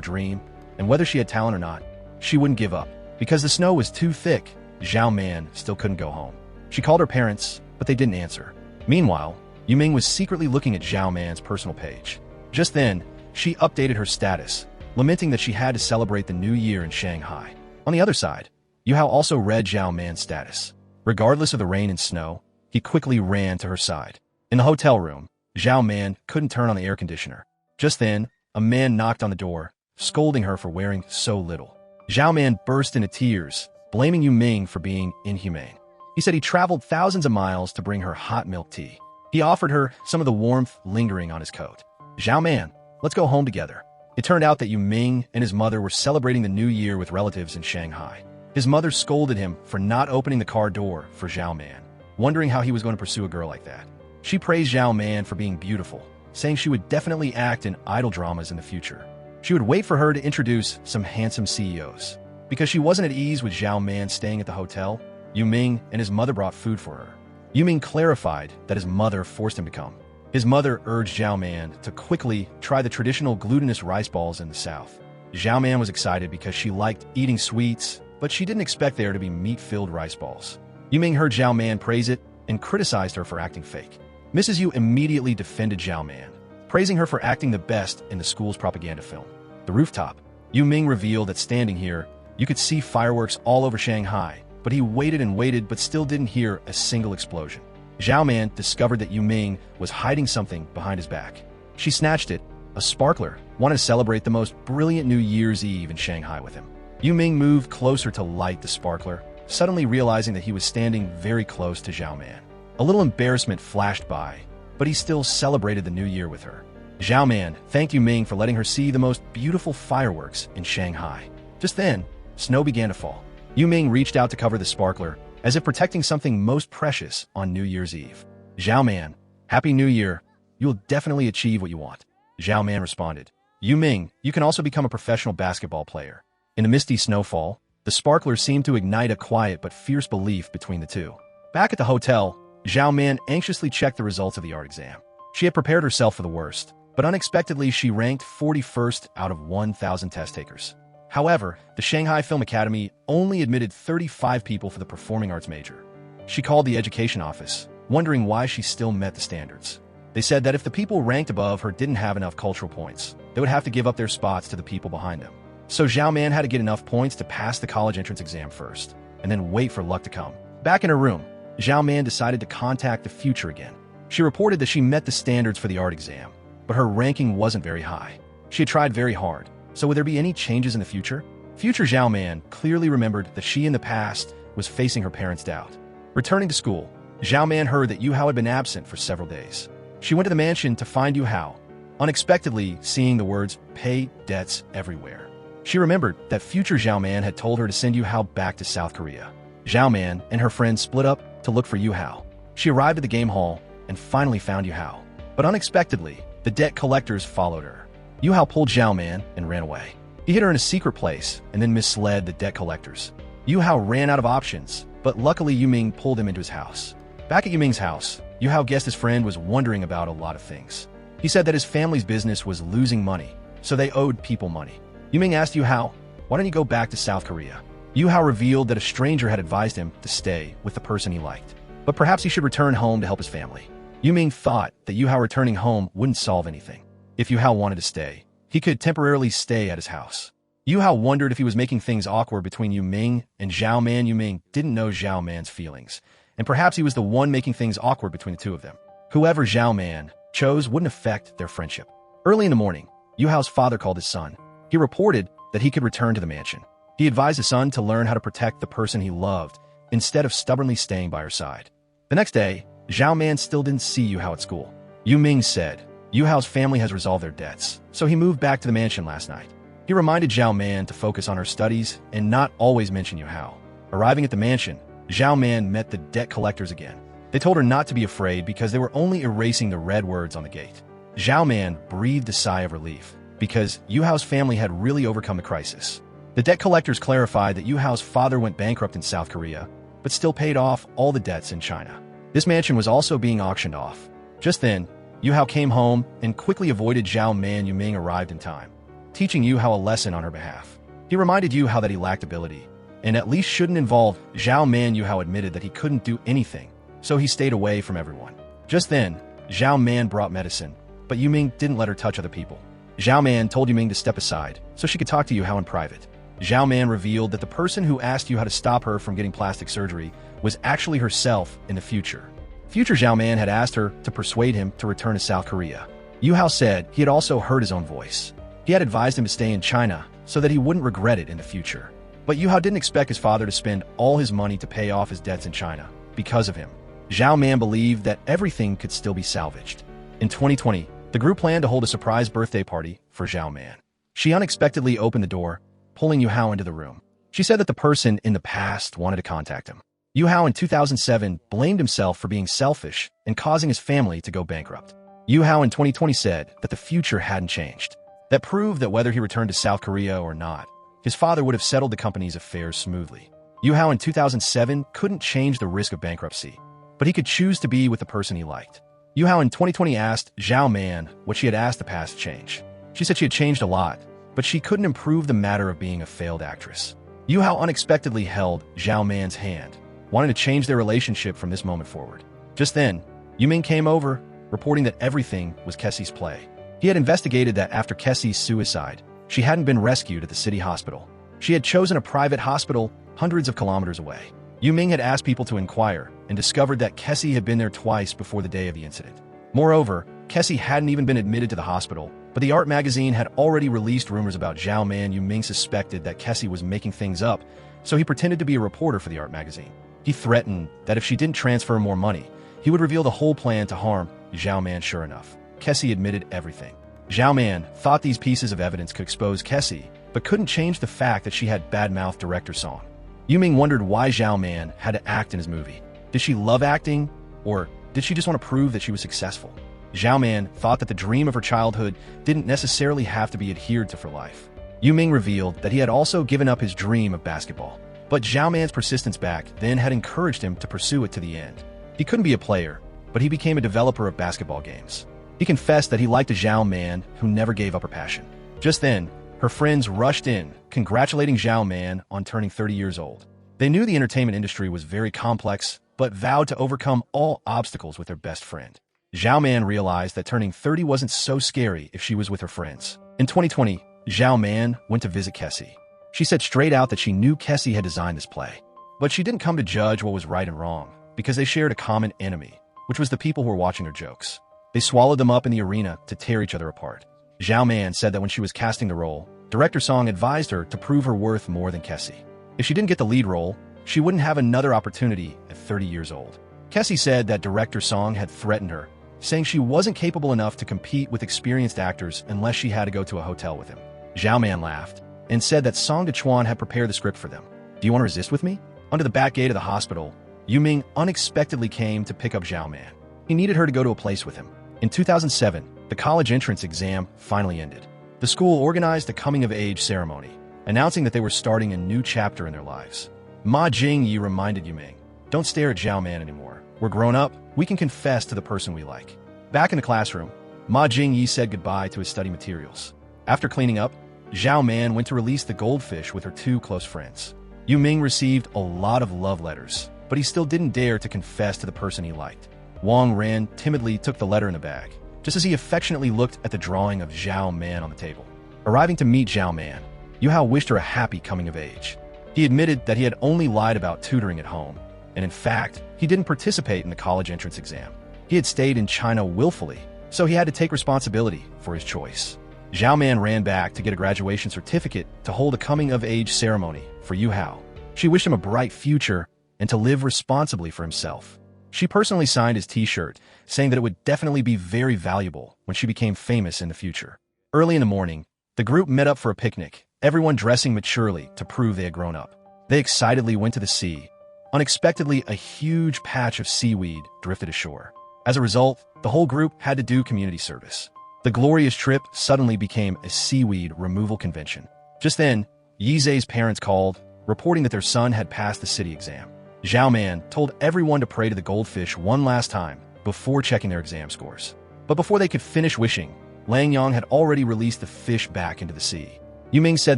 dream, and whether she had talent or not, she wouldn't give up. Because the snow was too thick, Zhao Man still couldn't go home. She called her parents, but they didn't answer. Meanwhile, Yuming was secretly looking at Zhao Man's personal page. Just then, she updated her status, lamenting that she had to celebrate the new year in Shanghai. On the other side, Yuhao also read Zhao Man's status. Regardless of the rain and snow, he quickly ran to her side. In the hotel room, Zhao Man couldn't turn on the air conditioner. Just then, a man knocked on the door, scolding her for wearing so little. Zhao Man burst into tears, blaming Yuming for being inhumane. He said he traveled thousands of miles to bring her hot milk tea. He offered her some of the warmth lingering on his coat. Zhao Man, let's go home together. It turned out that Yuming and his mother were celebrating the new year with relatives in Shanghai. His mother scolded him for not opening the car door for Zhao Man, wondering how he was going to pursue a girl like that. She praised Zhao Man for being beautiful, saying she would definitely act in idol dramas in the future. She would wait for her to introduce some handsome CEOs. Because she wasn't at ease with Zhao Man staying at the hotel, Yuming and his mother brought food for her. Yuming clarified that his mother forced him to come. His mother urged Zhao Man to quickly try the traditional glutinous rice balls in the South. Zhao Man was excited because she liked eating sweets, but she didn't expect there to be meat-filled rice balls. Yuming heard Zhao Man praise it and criticized her for acting fake. Mrs. Yu immediately defended Zhao Man, praising her for acting the best in the school's propaganda film. The rooftop. Yuming revealed that standing here, you could see fireworks all over Shanghai, but he waited and waited but still didn't hear a single explosion. Zhao Man discovered that Yuming was hiding something behind his back. She snatched it, a sparkler, wanted to celebrate the most brilliant New Year's Eve in Shanghai with him. Yuming moved closer to light the sparkler, suddenly realizing that he was standing very close to Zhao Man. A little embarrassment flashed by, but he still celebrated the new year with her. Zhao Man thanked Yuming for letting her see the most beautiful fireworks in Shanghai. Just then, snow began to fall. Yuming reached out to cover the sparkler, as if protecting something most precious on New Year's Eve. Zhao Man, Happy New Year. You'll definitely achieve what you want. Zhao Man responded. Yuming, you can also become a professional basketball player. In the misty snowfall, the sparkler seemed to ignite a quiet but fierce belief between the two. Back at the hotel, Zhao Man anxiously checked the results of the art exam. She had prepared herself for the worst, but unexpectedly she ranked 41st out of 1,000 test takers. However, the Shanghai Film Academy only admitted 35 people for the performing arts major. She called the education office, wondering why she still met the standards. They said that if the people ranked above her didn't have enough cultural points, they would have to give up their spots to the people behind them. So Zhao Man had to get enough points to pass the college entrance exam first, and then wait for luck to come. Back in her room, Zhao Man decided to contact the future again. She reported that she met the standards for the art exam, but her ranking wasn't very high. She had tried very hard, so would there be any changes in the future? Future Zhao Man clearly remembered that she in the past was facing her parents' doubt. Returning to school, Zhao Man heard that Yuhao had been absent for several days. She went to the mansion to find Yuhao, unexpectedly seeing the words, "pay debts" everywhere. She remembered that future Zhao Man had told her to send Yuhao back to South Korea. Zhao Man and her friends split up to look for Yuhao. She arrived at the game hall and finally found Yuhao. But unexpectedly, the debt collectors followed her. Yuhao pulled Zhao Man and ran away. He hid her in a secret place and then misled the debt collectors. Yuhao ran out of options, but luckily Yuming pulled him into his house. Back at Yuming's house, Yuhao guessed his friend was wondering about a lot of things. He said that his family's business was losing money, so they owed people money. Yuming asked Yuhao, why don't you go back to South Korea? Yuhao revealed that a stranger had advised him to stay with the person he liked, but perhaps he should return home to help his family. Yuming thought that Yuhao returning home wouldn't solve anything. If Yuhao wanted to stay, he could temporarily stay at his house. Yuhao wondered if he was making things awkward between Yuming and Zhao Man. Yuming didn't know Zhao Man's feelings, and perhaps he was the one making things awkward between the two of them. Whoever Zhao Man chose wouldn't affect their friendship. Early in the morning, Yuhao's father called his son. He reported that he could return to the mansion. He advised his son to learn how to protect the person he loved instead of stubbornly staying by her side. The next day, Zhao Man still didn't see Yuhao at school. Yuming said, Yuhao's family has resolved their debts, so he moved back to the mansion last night. He reminded Zhao Man to focus on her studies and not always mention Yuhao. Arriving at the mansion, Zhao Man met the debt collectors again. They told her not to be afraid because they were only erasing the red words on the gate. Zhao Man breathed a sigh of relief because Yuhao's family had really overcome the crisis. The debt collectors clarified that Yuhao's father went bankrupt in South Korea, but still paid off all the debts in China. This mansion was also being auctioned off. Just then, Yu Hao came home and quickly avoided Zhao Man. Yu Ming arrived in time, teaching Yu Hao a lesson on her behalf. He reminded Yu Hao that he lacked ability, and at least shouldn't involve Zhao Man. Yu Hao admitted that he couldn't do anything, so he stayed away from everyone. Just then, Zhao Man brought medicine, but Yu Ming didn't let her touch other people. Zhao Man told Yu Ming to step aside so she could talk to Yu Hao in private. Zhao Man revealed that the person who asked Yu Hao to stop her from getting plastic surgery was actually herself in the future. Future Zhao Man had asked her to persuade him to return to South Korea. Yu Hao said he had also heard his own voice. He had advised him to stay in China so that he wouldn't regret it in the future. But Yu Hao didn't expect his father to spend all his money to pay off his debts in China because of him. Zhao Man believed that everything could still be salvaged. In 2020, the group planned to hold a surprise birthday party for Zhao Man. She unexpectedly opened the door, pulling Yu Hao into the room. She said that the person in the past wanted to contact him. Yu Hao in 2007 blamed himself for being selfish and causing his family to go bankrupt. Yu Hao in 2020 said that the future hadn't changed. That proved that whether he returned to South Korea or not, his father would have settled the company's affairs smoothly. Yu Hao in 2007 couldn't change the risk of bankruptcy, but he could choose to be with the person he liked. Yu Hao in 2020 asked Zhao Man what she had asked the past to change. She said she had changed a lot, but she couldn't improve the matter of being a failed actress. Yu Hao unexpectedly held Zhao Man's hand, wanting to change their relationship from this moment forward. Just then, Yu Ming came over, reporting that everything was Kessie's play. He had investigated that after Kessie's suicide, she hadn't been rescued at the city hospital. She had chosen a private hospital hundreds of kilometers away. Yu Ming had asked people to inquire and discovered that Kessie had been there twice before the day of the incident. Moreover, Kessie hadn't even been admitted to the hospital, but the art magazine had already released rumors about Zhao Man. Yu Ming suspected that Kessie was making things up, so he pretended to be a reporter for the art magazine. He threatened that if she didn't transfer more money, he would reveal the whole plan to harm Zhao Man. Sure enough, Kessie admitted everything. Zhao Man thought these pieces of evidence could expose Kessie, but couldn't change the fact that she had bad-mouthed director Song. Yu Ming wondered why Zhao Man had to act in his movie. Did she love acting, or did she just want to prove that she was successful? Zhao Man thought that the dream of her childhood didn't necessarily have to be adhered to for life. Yu Ming revealed that he had also given up his dream of basketball, but Zhao Man's persistence back then had encouraged him to pursue it to the end. He couldn't be a player, but he became a developer of basketball games. He confessed that he liked a Zhao Man who never gave up her passion. Just then, her friends rushed in, congratulating Zhao Man on turning 30 years old. They knew the entertainment industry was very complex, but vowed to overcome all obstacles with their best friend. Zhao Man realized that turning 30 wasn't so scary if she was with her friends. In 2020, Zhao Man went to visit Kessie. She said straight out that she knew Kessie had designed this play. But she didn't come to judge what was right and wrong, because they shared a common enemy, which was the people who were watching her jokes. They swallowed them up in the arena to tear each other apart. Zhao Man said that when she was casting the role, director Song advised her to prove her worth more than Kessie. If she didn't get the lead role, she wouldn't have another opportunity at 30 years old. Kessie said that director Song had threatened her, saying she wasn't capable enough to compete with experienced actors unless she had to go to a hotel with him. Zhao Man laughed and said that Song Dechuan had prepared the script for them. Do you want to resist with me? Under the back gate of the hospital, Yu Ming unexpectedly came to pick up Zhao Man. He needed her to go to a place with him. In 2007, the college entrance exam finally ended. The school organized a coming-of-age ceremony, announcing that they were starting a new chapter in their lives. Ma Jingyi reminded Yu Ming, "Don't stare at Zhao Man anymore. We're grown up. We can confess to the person we like." Back in the classroom, Ma Jingyi said goodbye to his study materials. After cleaning up, Zhao Man went to release the goldfish with her two close friends. Yu Ming received a lot of love letters, but he still didn't dare to confess to the person he liked. Wang Ran timidly took the letter in a bag, just as he affectionately looked at the drawing of Zhao Man on the table. Arriving to meet Zhao Man, Yu Hao wished her a happy coming of age. He admitted that he had only lied about tutoring at home, and in fact, he didn't participate in the college entrance exam. He had stayed in China willfully, so he had to take responsibility for his choice. Zhao Man ran back to get a graduation certificate to hold a coming-of-age ceremony for Yu Hao. She wished him a bright future and to live responsibly for himself. She personally signed his t-shirt, saying that it would definitely be very valuable when she became famous in the future. Early in the morning, the group met up for a picnic, everyone dressing maturely to prove they had grown up. They excitedly went to the sea. Unexpectedly, a huge patch of seaweed drifted ashore. As a result, the whole group had to do community service. The glorious trip suddenly became a seaweed removal convention. Just then, Yizhe's parents called, reporting that their son had passed the city exam. Zhao Man told everyone to pray to the goldfish one last time before checking their exam scores. But before they could finish wishing, Lang Yang had already released the fish back into the sea. Yu Ming said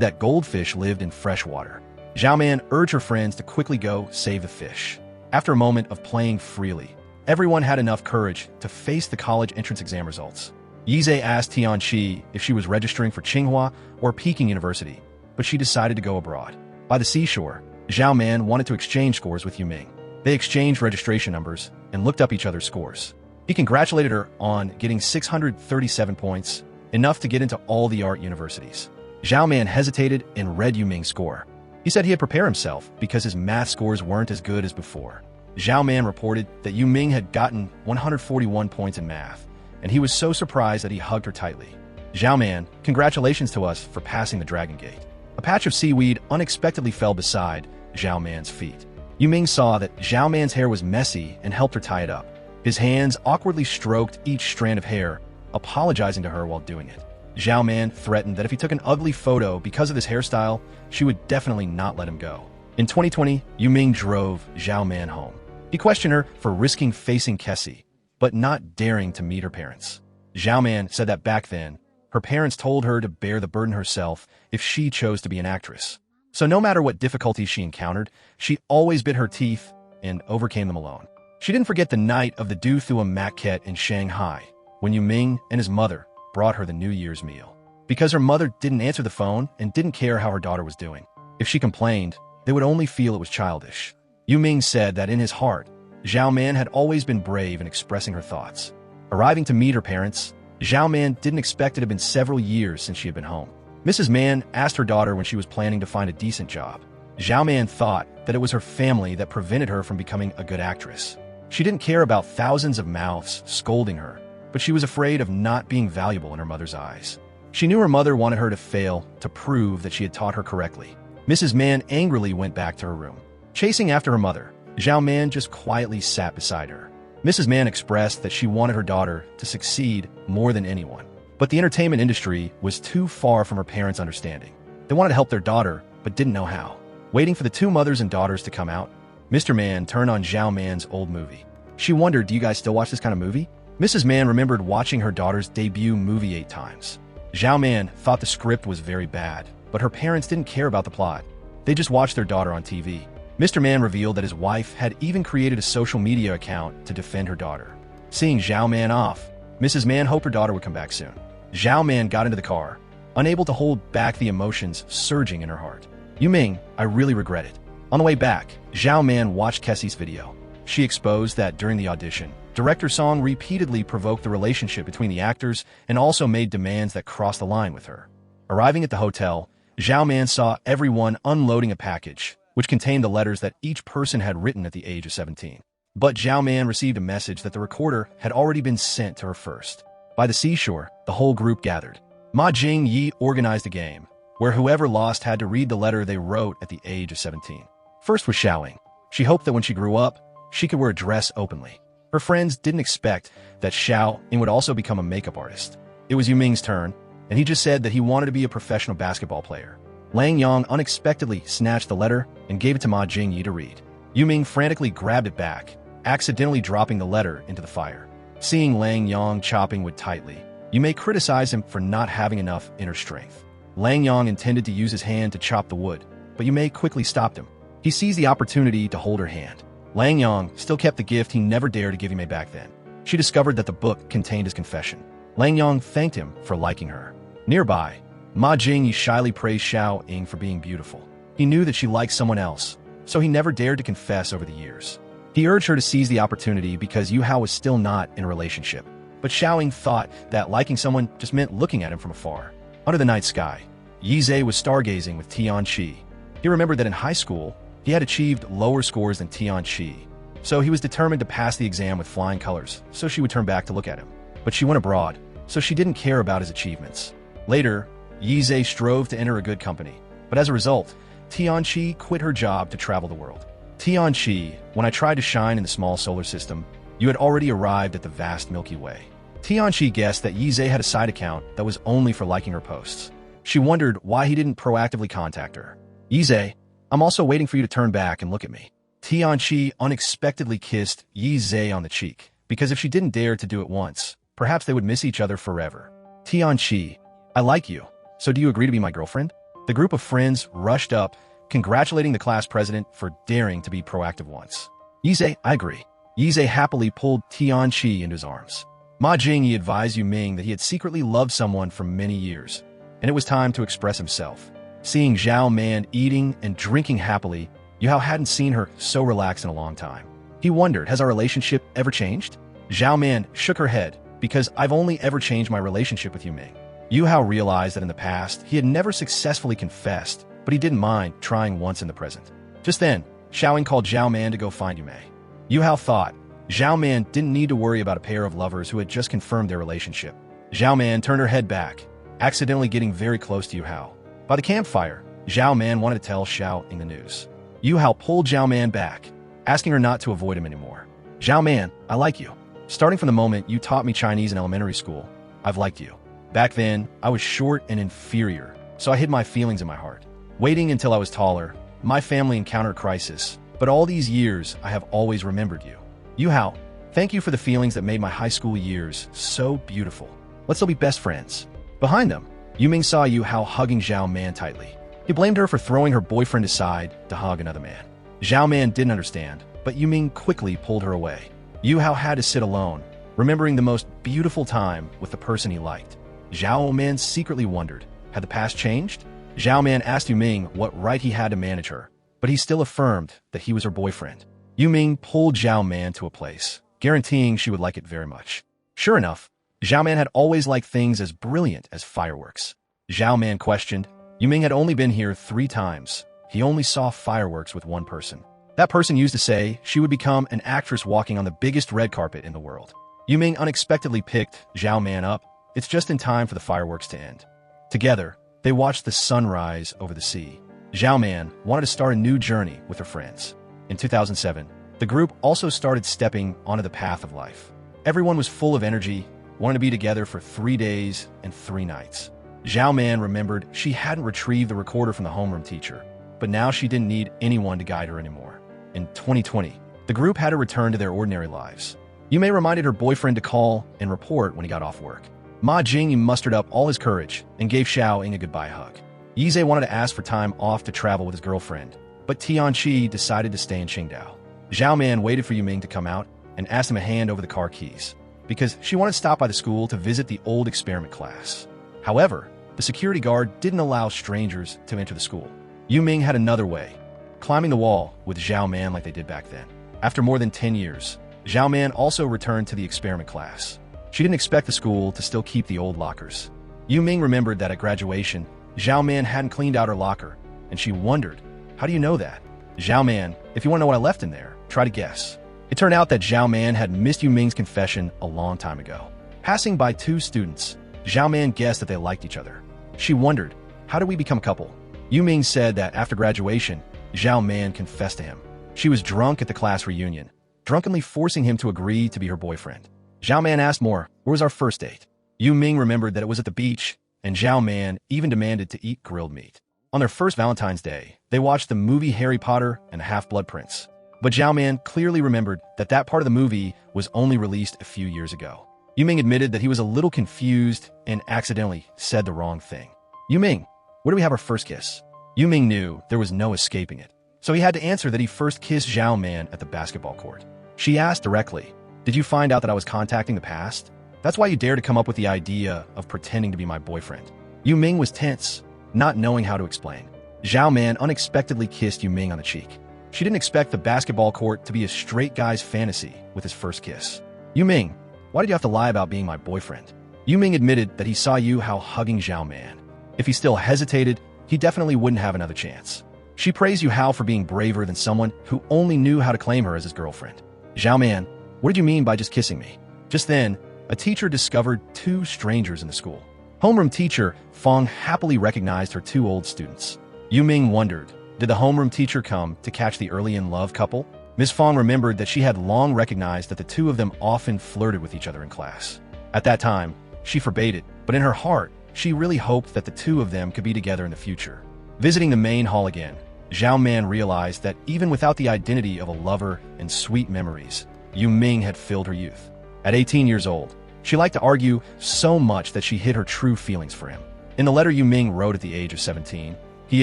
that goldfish lived in fresh water. Zhao Man urged her friends to quickly go save the fish. After a moment of playing freely, everyone had enough courage to face the college entrance exam results. Yizhe asked Tianqi if she was registering for Tsinghua or Peking University, but she decided to go abroad. By the seashore, Zhao Man wanted to exchange scores with Yu Ming. They exchanged registration numbers and looked up each other's scores. He congratulated her on getting 637 points, enough to get into all the art universities. Zhao Man hesitated and read Yu Ming's score. He said he had prepared himself because his math scores weren't as good as before. Zhao Man reported that Yu Ming had gotten 141 points in math, and he was so surprised that he hugged her tightly. Zhao Man, congratulations to us for passing the Dragon Gate. A patch of seaweed unexpectedly fell beside Zhao Man's feet. Yu Ming saw that Zhao Man's hair was messy and helped her tie it up. His hands awkwardly stroked each strand of hair, apologizing to her while doing it. Zhao Man threatened that if he took an ugly photo because of his hairstyle, she would definitely not let him go. In 2020, Yu Ming drove Zhao Man home. He questioned her for risking facing Kessie, but not daring to meet her parents. Zhao Man said that back then, her parents told her to bear the burden herself if she chose to be an actress. So no matter what difficulties she encountered, she always bit her teeth and overcame them alone. She didn't forget the night of the Du Thuam maquette in Shanghai, when Yu Ming and his mother brought her the New Year's meal. Because her mother didn't answer the phone and didn't care how her daughter was doing. If she complained, they would only feel it was childish. Yu Ming said that in his heart, Zhao Man had always been brave in expressing her thoughts. Arriving to meet her parents, Zhao Man didn't expect it had been several years since she had been home. Mrs. Man asked her daughter when she was planning to find a decent job. Zhao Man thought that it was her family that prevented her from becoming a good actress. She didn't care about thousands of mouths scolding her, but she was afraid of not being valuable in her mother's eyes. She knew her mother wanted her to fail to prove that she had taught her correctly. Mrs. Man angrily went back to her room. Chasing after her mother, Zhao Man just quietly sat beside her. Mrs. Man expressed that she wanted her daughter to succeed more than anyone. But the entertainment industry was too far from her parents' understanding. They wanted to help their daughter, but didn't know how. Waiting for the two mothers and daughters to come out, Mr. Man turned on Zhao Man's old movie. She wondered, do you guys still watch this kind of movie? Mrs. Man remembered watching her daughter's debut movie 8 times. Zhao Man thought the script was very bad, but her parents didn't care about the plot. They just watched their daughter on TV. Mr. Man revealed that his wife had even created a social media account to defend her daughter. Seeing Zhao Man off, Mrs. Man hoped her daughter would come back soon. Zhao Man got into the car, unable to hold back the emotions surging in her heart. Yu Ming, I really regret it. On the way back, Zhao Man watched Kessie's video. She exposed that during the audition, Director Song repeatedly provoked the relationship between the actors and also made demands that crossed the line with her. Arriving at the hotel, Zhao Man saw everyone unloading a package, which contained the letters that each person had written at the age of 17. But Zhao Man received a message that the recorder had already been sent to her first. By the seashore, the whole group gathered. Ma Jingyi organized a game, where whoever lost had to read the letter they wrote at the age of 17. First was Xiaoying. She hoped that when she grew up, she could wear a dress openly. Her friends didn't expect that Xiaoying would also become a makeup artist. It was Yu Ming's turn, and he just said that he wanted to be a professional basketball player. Lang Yang unexpectedly snatched the letter and gave it to Ma Jingyi to read. Yu Ming frantically grabbed it back, accidentally dropping the letter into the fire. Seeing Lang Yang chopping wood tightly, you may criticize him for not having enough inner strength. Lang Yang intended to use his hand to chop the wood, but Yu Mei quickly stopped him. He seized the opportunity to hold her hand. Lang Yang still kept the gift he never dared to give Yu Mei back then. She discovered that the book contained his confession. Lang Yang thanked him for liking her. Nearby, Ma Jingyi shyly praised Xiaoying for being beautiful. He knew that she liked someone else, so he never dared to confess over the years. He urged her to seize the opportunity because Yu Hao was still not in a relationship. But Xiaoying thought that liking someone just meant looking at him from afar. Under the night sky, Yizhe was stargazing with Tianqi. He remembered that in high school, he had achieved lower scores than Tianqi, so he was determined to pass the exam with flying colors, so she would turn back to look at him. But she went abroad, so she didn't care about his achievements. Later, Yizhe strove to enter a good company, but as a result, Tianqi quit her job to travel the world. Tianqi, when I tried to shine in the small solar system, you had already arrived at the vast Milky Way. Tianqi guessed that Yizhe had a side account that was only for liking her posts. She wondered why he didn't proactively contact her. Yizhe, I'm also waiting for you to turn back and look at me. Tianqi unexpectedly kissed Yi Zhe on the cheek, because if she didn't dare to do it once, perhaps they would miss each other forever. Tianqi, I like you, so do you agree to be my girlfriend? The group of friends rushed up, congratulating the class president for daring to be proactive once. Yi Zhe, I agree. Yi Zhe happily pulled Tianqi into his arms. Ma Jingyi advised Yu Ming that he had secretly loved someone for many years, and it was time to express himself. Seeing Zhao Man eating and drinking happily, Yu Hao hadn't seen her so relaxed in a long time. He wondered, has our relationship ever changed? Zhao Man shook her head, because I've only ever changed my relationship with Yu Ming. Yu Hao realized that in the past, he had never successfully confessed, but he didn't mind trying once in the present. Just then, Xiaoying called Zhao Man to go find Yu Mei. Yu Hao thought, Zhao Man didn't need to worry about a pair of lovers who had just confirmed their relationship. Zhao Man turned her head back, accidentally getting very close to Yu Hao. By the campfire, Zhao Man wanted to tell Xiaoying the news. Yu Hao pulled Zhao Man back, asking her not to avoid him anymore. Zhao Man, I like you. Starting from the moment you taught me Chinese in elementary school, I've liked you. Back then, I was short and inferior, so I hid my feelings in my heart. Waiting until I was taller, my family encountered crisis, but all these years, I have always remembered you. Yu Hao, thank you for the feelings that made my high school years so beautiful. Let's still be best friends. Behind them, Yu Ming saw Yu Hao hugging Zhao Man tightly. He blamed her for throwing her boyfriend aside to hug another man. Zhao Man didn't understand, but Yu Ming quickly pulled her away. Yu Hao had to sit alone, remembering the most beautiful time with the person he liked. Zhao Man secretly wondered, had the past changed? Zhao Man asked Yu Ming what right he had to manage her, but he still affirmed that he was her boyfriend. Yu Ming pulled Zhao Man to a place, guaranteeing she would like it very much. Sure enough, Zhao Man had always liked things as brilliant as fireworks. Zhao Man questioned. Yu Ming had only been here 3 times. He only saw fireworks with one person. That person used to say she would become an actress walking on the biggest red carpet in the world. Yu Ming unexpectedly picked Zhao Man up. It's just in time for the fireworks to end. Together, they watched the sunrise over the sea. Zhao Man wanted to start a new journey with her friends. In 2007, the group also started stepping onto the path of life. Everyone was full of energy, wanted to be together for 3 days and 3 nights. Zhao Man remembered she hadn't retrieved the recorder from the homeroom teacher, but now she didn't need anyone to guide her anymore. In 2020, the group had to return to their ordinary lives. Yu Mei reminded her boyfriend to call and report when he got off work. Ma Jingyi mustered up all his courage and gave Xiaoying a goodbye hug. Yi Zhe wanted to ask for time off to travel with his girlfriend, but Tianqi decided to stay in Qingdao. Zhao Man waited for Yu Ming to come out and asked him to hand over the car keys, because she wanted to stop by the school to visit the old experiment class. However, the security guard didn't allow strangers to enter the school. Yu Ming had another way, climbing the wall with Zhao Man like they did back then. After more than 10 years, Zhao Man also returned to the experiment class. She didn't expect the school to still keep the old lockers. Yu Ming remembered that at graduation, Zhao Man hadn't cleaned out her locker, and she wondered, how do you know that? Zhao Man, if you want to know what I left in there, try to guess. It turned out that Zhao Man had missed Yu Ming's confession a long time ago. Passing by 2 students, Zhao Man guessed that they liked each other. She wondered, how did we become a couple? Yu Ming said that after graduation, Zhao Man confessed to him. She was drunk at the class reunion, drunkenly forcing him to agree to be her boyfriend. Zhao Man asked more, where was our first date? Yu Ming remembered that it was at the beach, and Zhao Man even demanded to eat grilled meat. On their first Valentine's Day, they watched the movie Harry Potter and the Half-Blood Prince. But Zhao Man clearly remembered that that part of the movie was only released a few years ago. Yu Ming admitted that he was a little confused and accidentally said the wrong thing. Yu Ming, where do we have our first kiss? Yu Ming knew there was no escaping it, so he had to answer that he first kissed Zhao Man at the basketball court. She asked directly, did you find out that I was contacting the past? That's why you dare to come up with the idea of pretending to be my boyfriend. Yu Ming was tense, not knowing how to explain. Zhao Man unexpectedly kissed Yu Ming on the cheek. She didn't expect the basketball court to be a straight guy's fantasy with his first kiss. Yu Ming, why did you have to lie about being my boyfriend? Yu Ming admitted that he saw Yu Hao hugging Zhao Man. If he still hesitated, he definitely wouldn't have another chance. She praised Yu Hao for being braver than someone who only knew how to claim her as his girlfriend. Zhao Man, what did you mean by just kissing me? Just then, a teacher discovered 2 strangers in the school. Homeroom teacher Fong happily recognized her 2 old students. Yu Ming wondered, did the homeroom teacher come to catch the early-in-love couple? Ms. Fong remembered that she had long recognized that the 2 of them often flirted with each other in class. At that time, she forbade it, but in her heart, she really hoped that the 2 of them could be together in the future. Visiting the main hall again, Zhao Man realized that even without the identity of a lover and sweet memories, Yu Ming had filled her youth. At 18 years old, she liked to argue so much that she hid her true feelings for him. In the letter Yu Ming wrote at the age of 17, he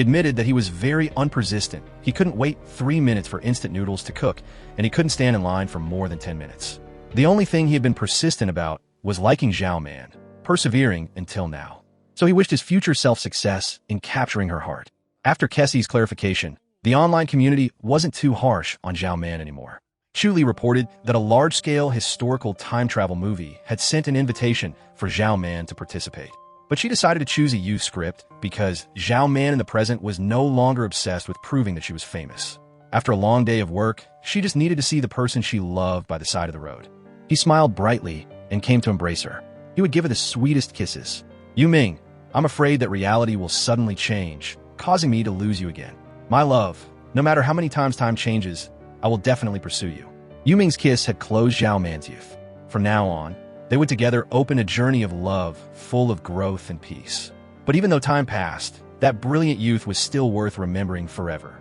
admitted that he was very unpersistent. He couldn't wait 3 minutes for instant noodles to cook, and he couldn't stand in line for more than 10 minutes. The only thing he had been persistent about was liking Zhao Man, persevering until now. So he wished his future self success in capturing her heart. After Kessie's clarification, the online community wasn't too harsh on Zhao Man anymore. Chuli reported that a large-scale historical time travel movie had sent an invitation for Zhao Man to participate. But she decided to choose a youth script because Zhao Man in the present was no longer obsessed with proving that she was famous. After a long day of work, she just needed to see the person she loved by the side of the road. He smiled brightly and came to embrace her. He would give her the sweetest kisses. Yu Ming, I'm afraid that reality will suddenly change, causing me to lose you again. My love, no matter how many times time changes, I will definitely pursue you. Yu Ming's kiss had closed Zhao Man's youth. From now on, they would together open a journey of love full of growth and peace. But even though time passed, that brilliant youth was still worth remembering forever.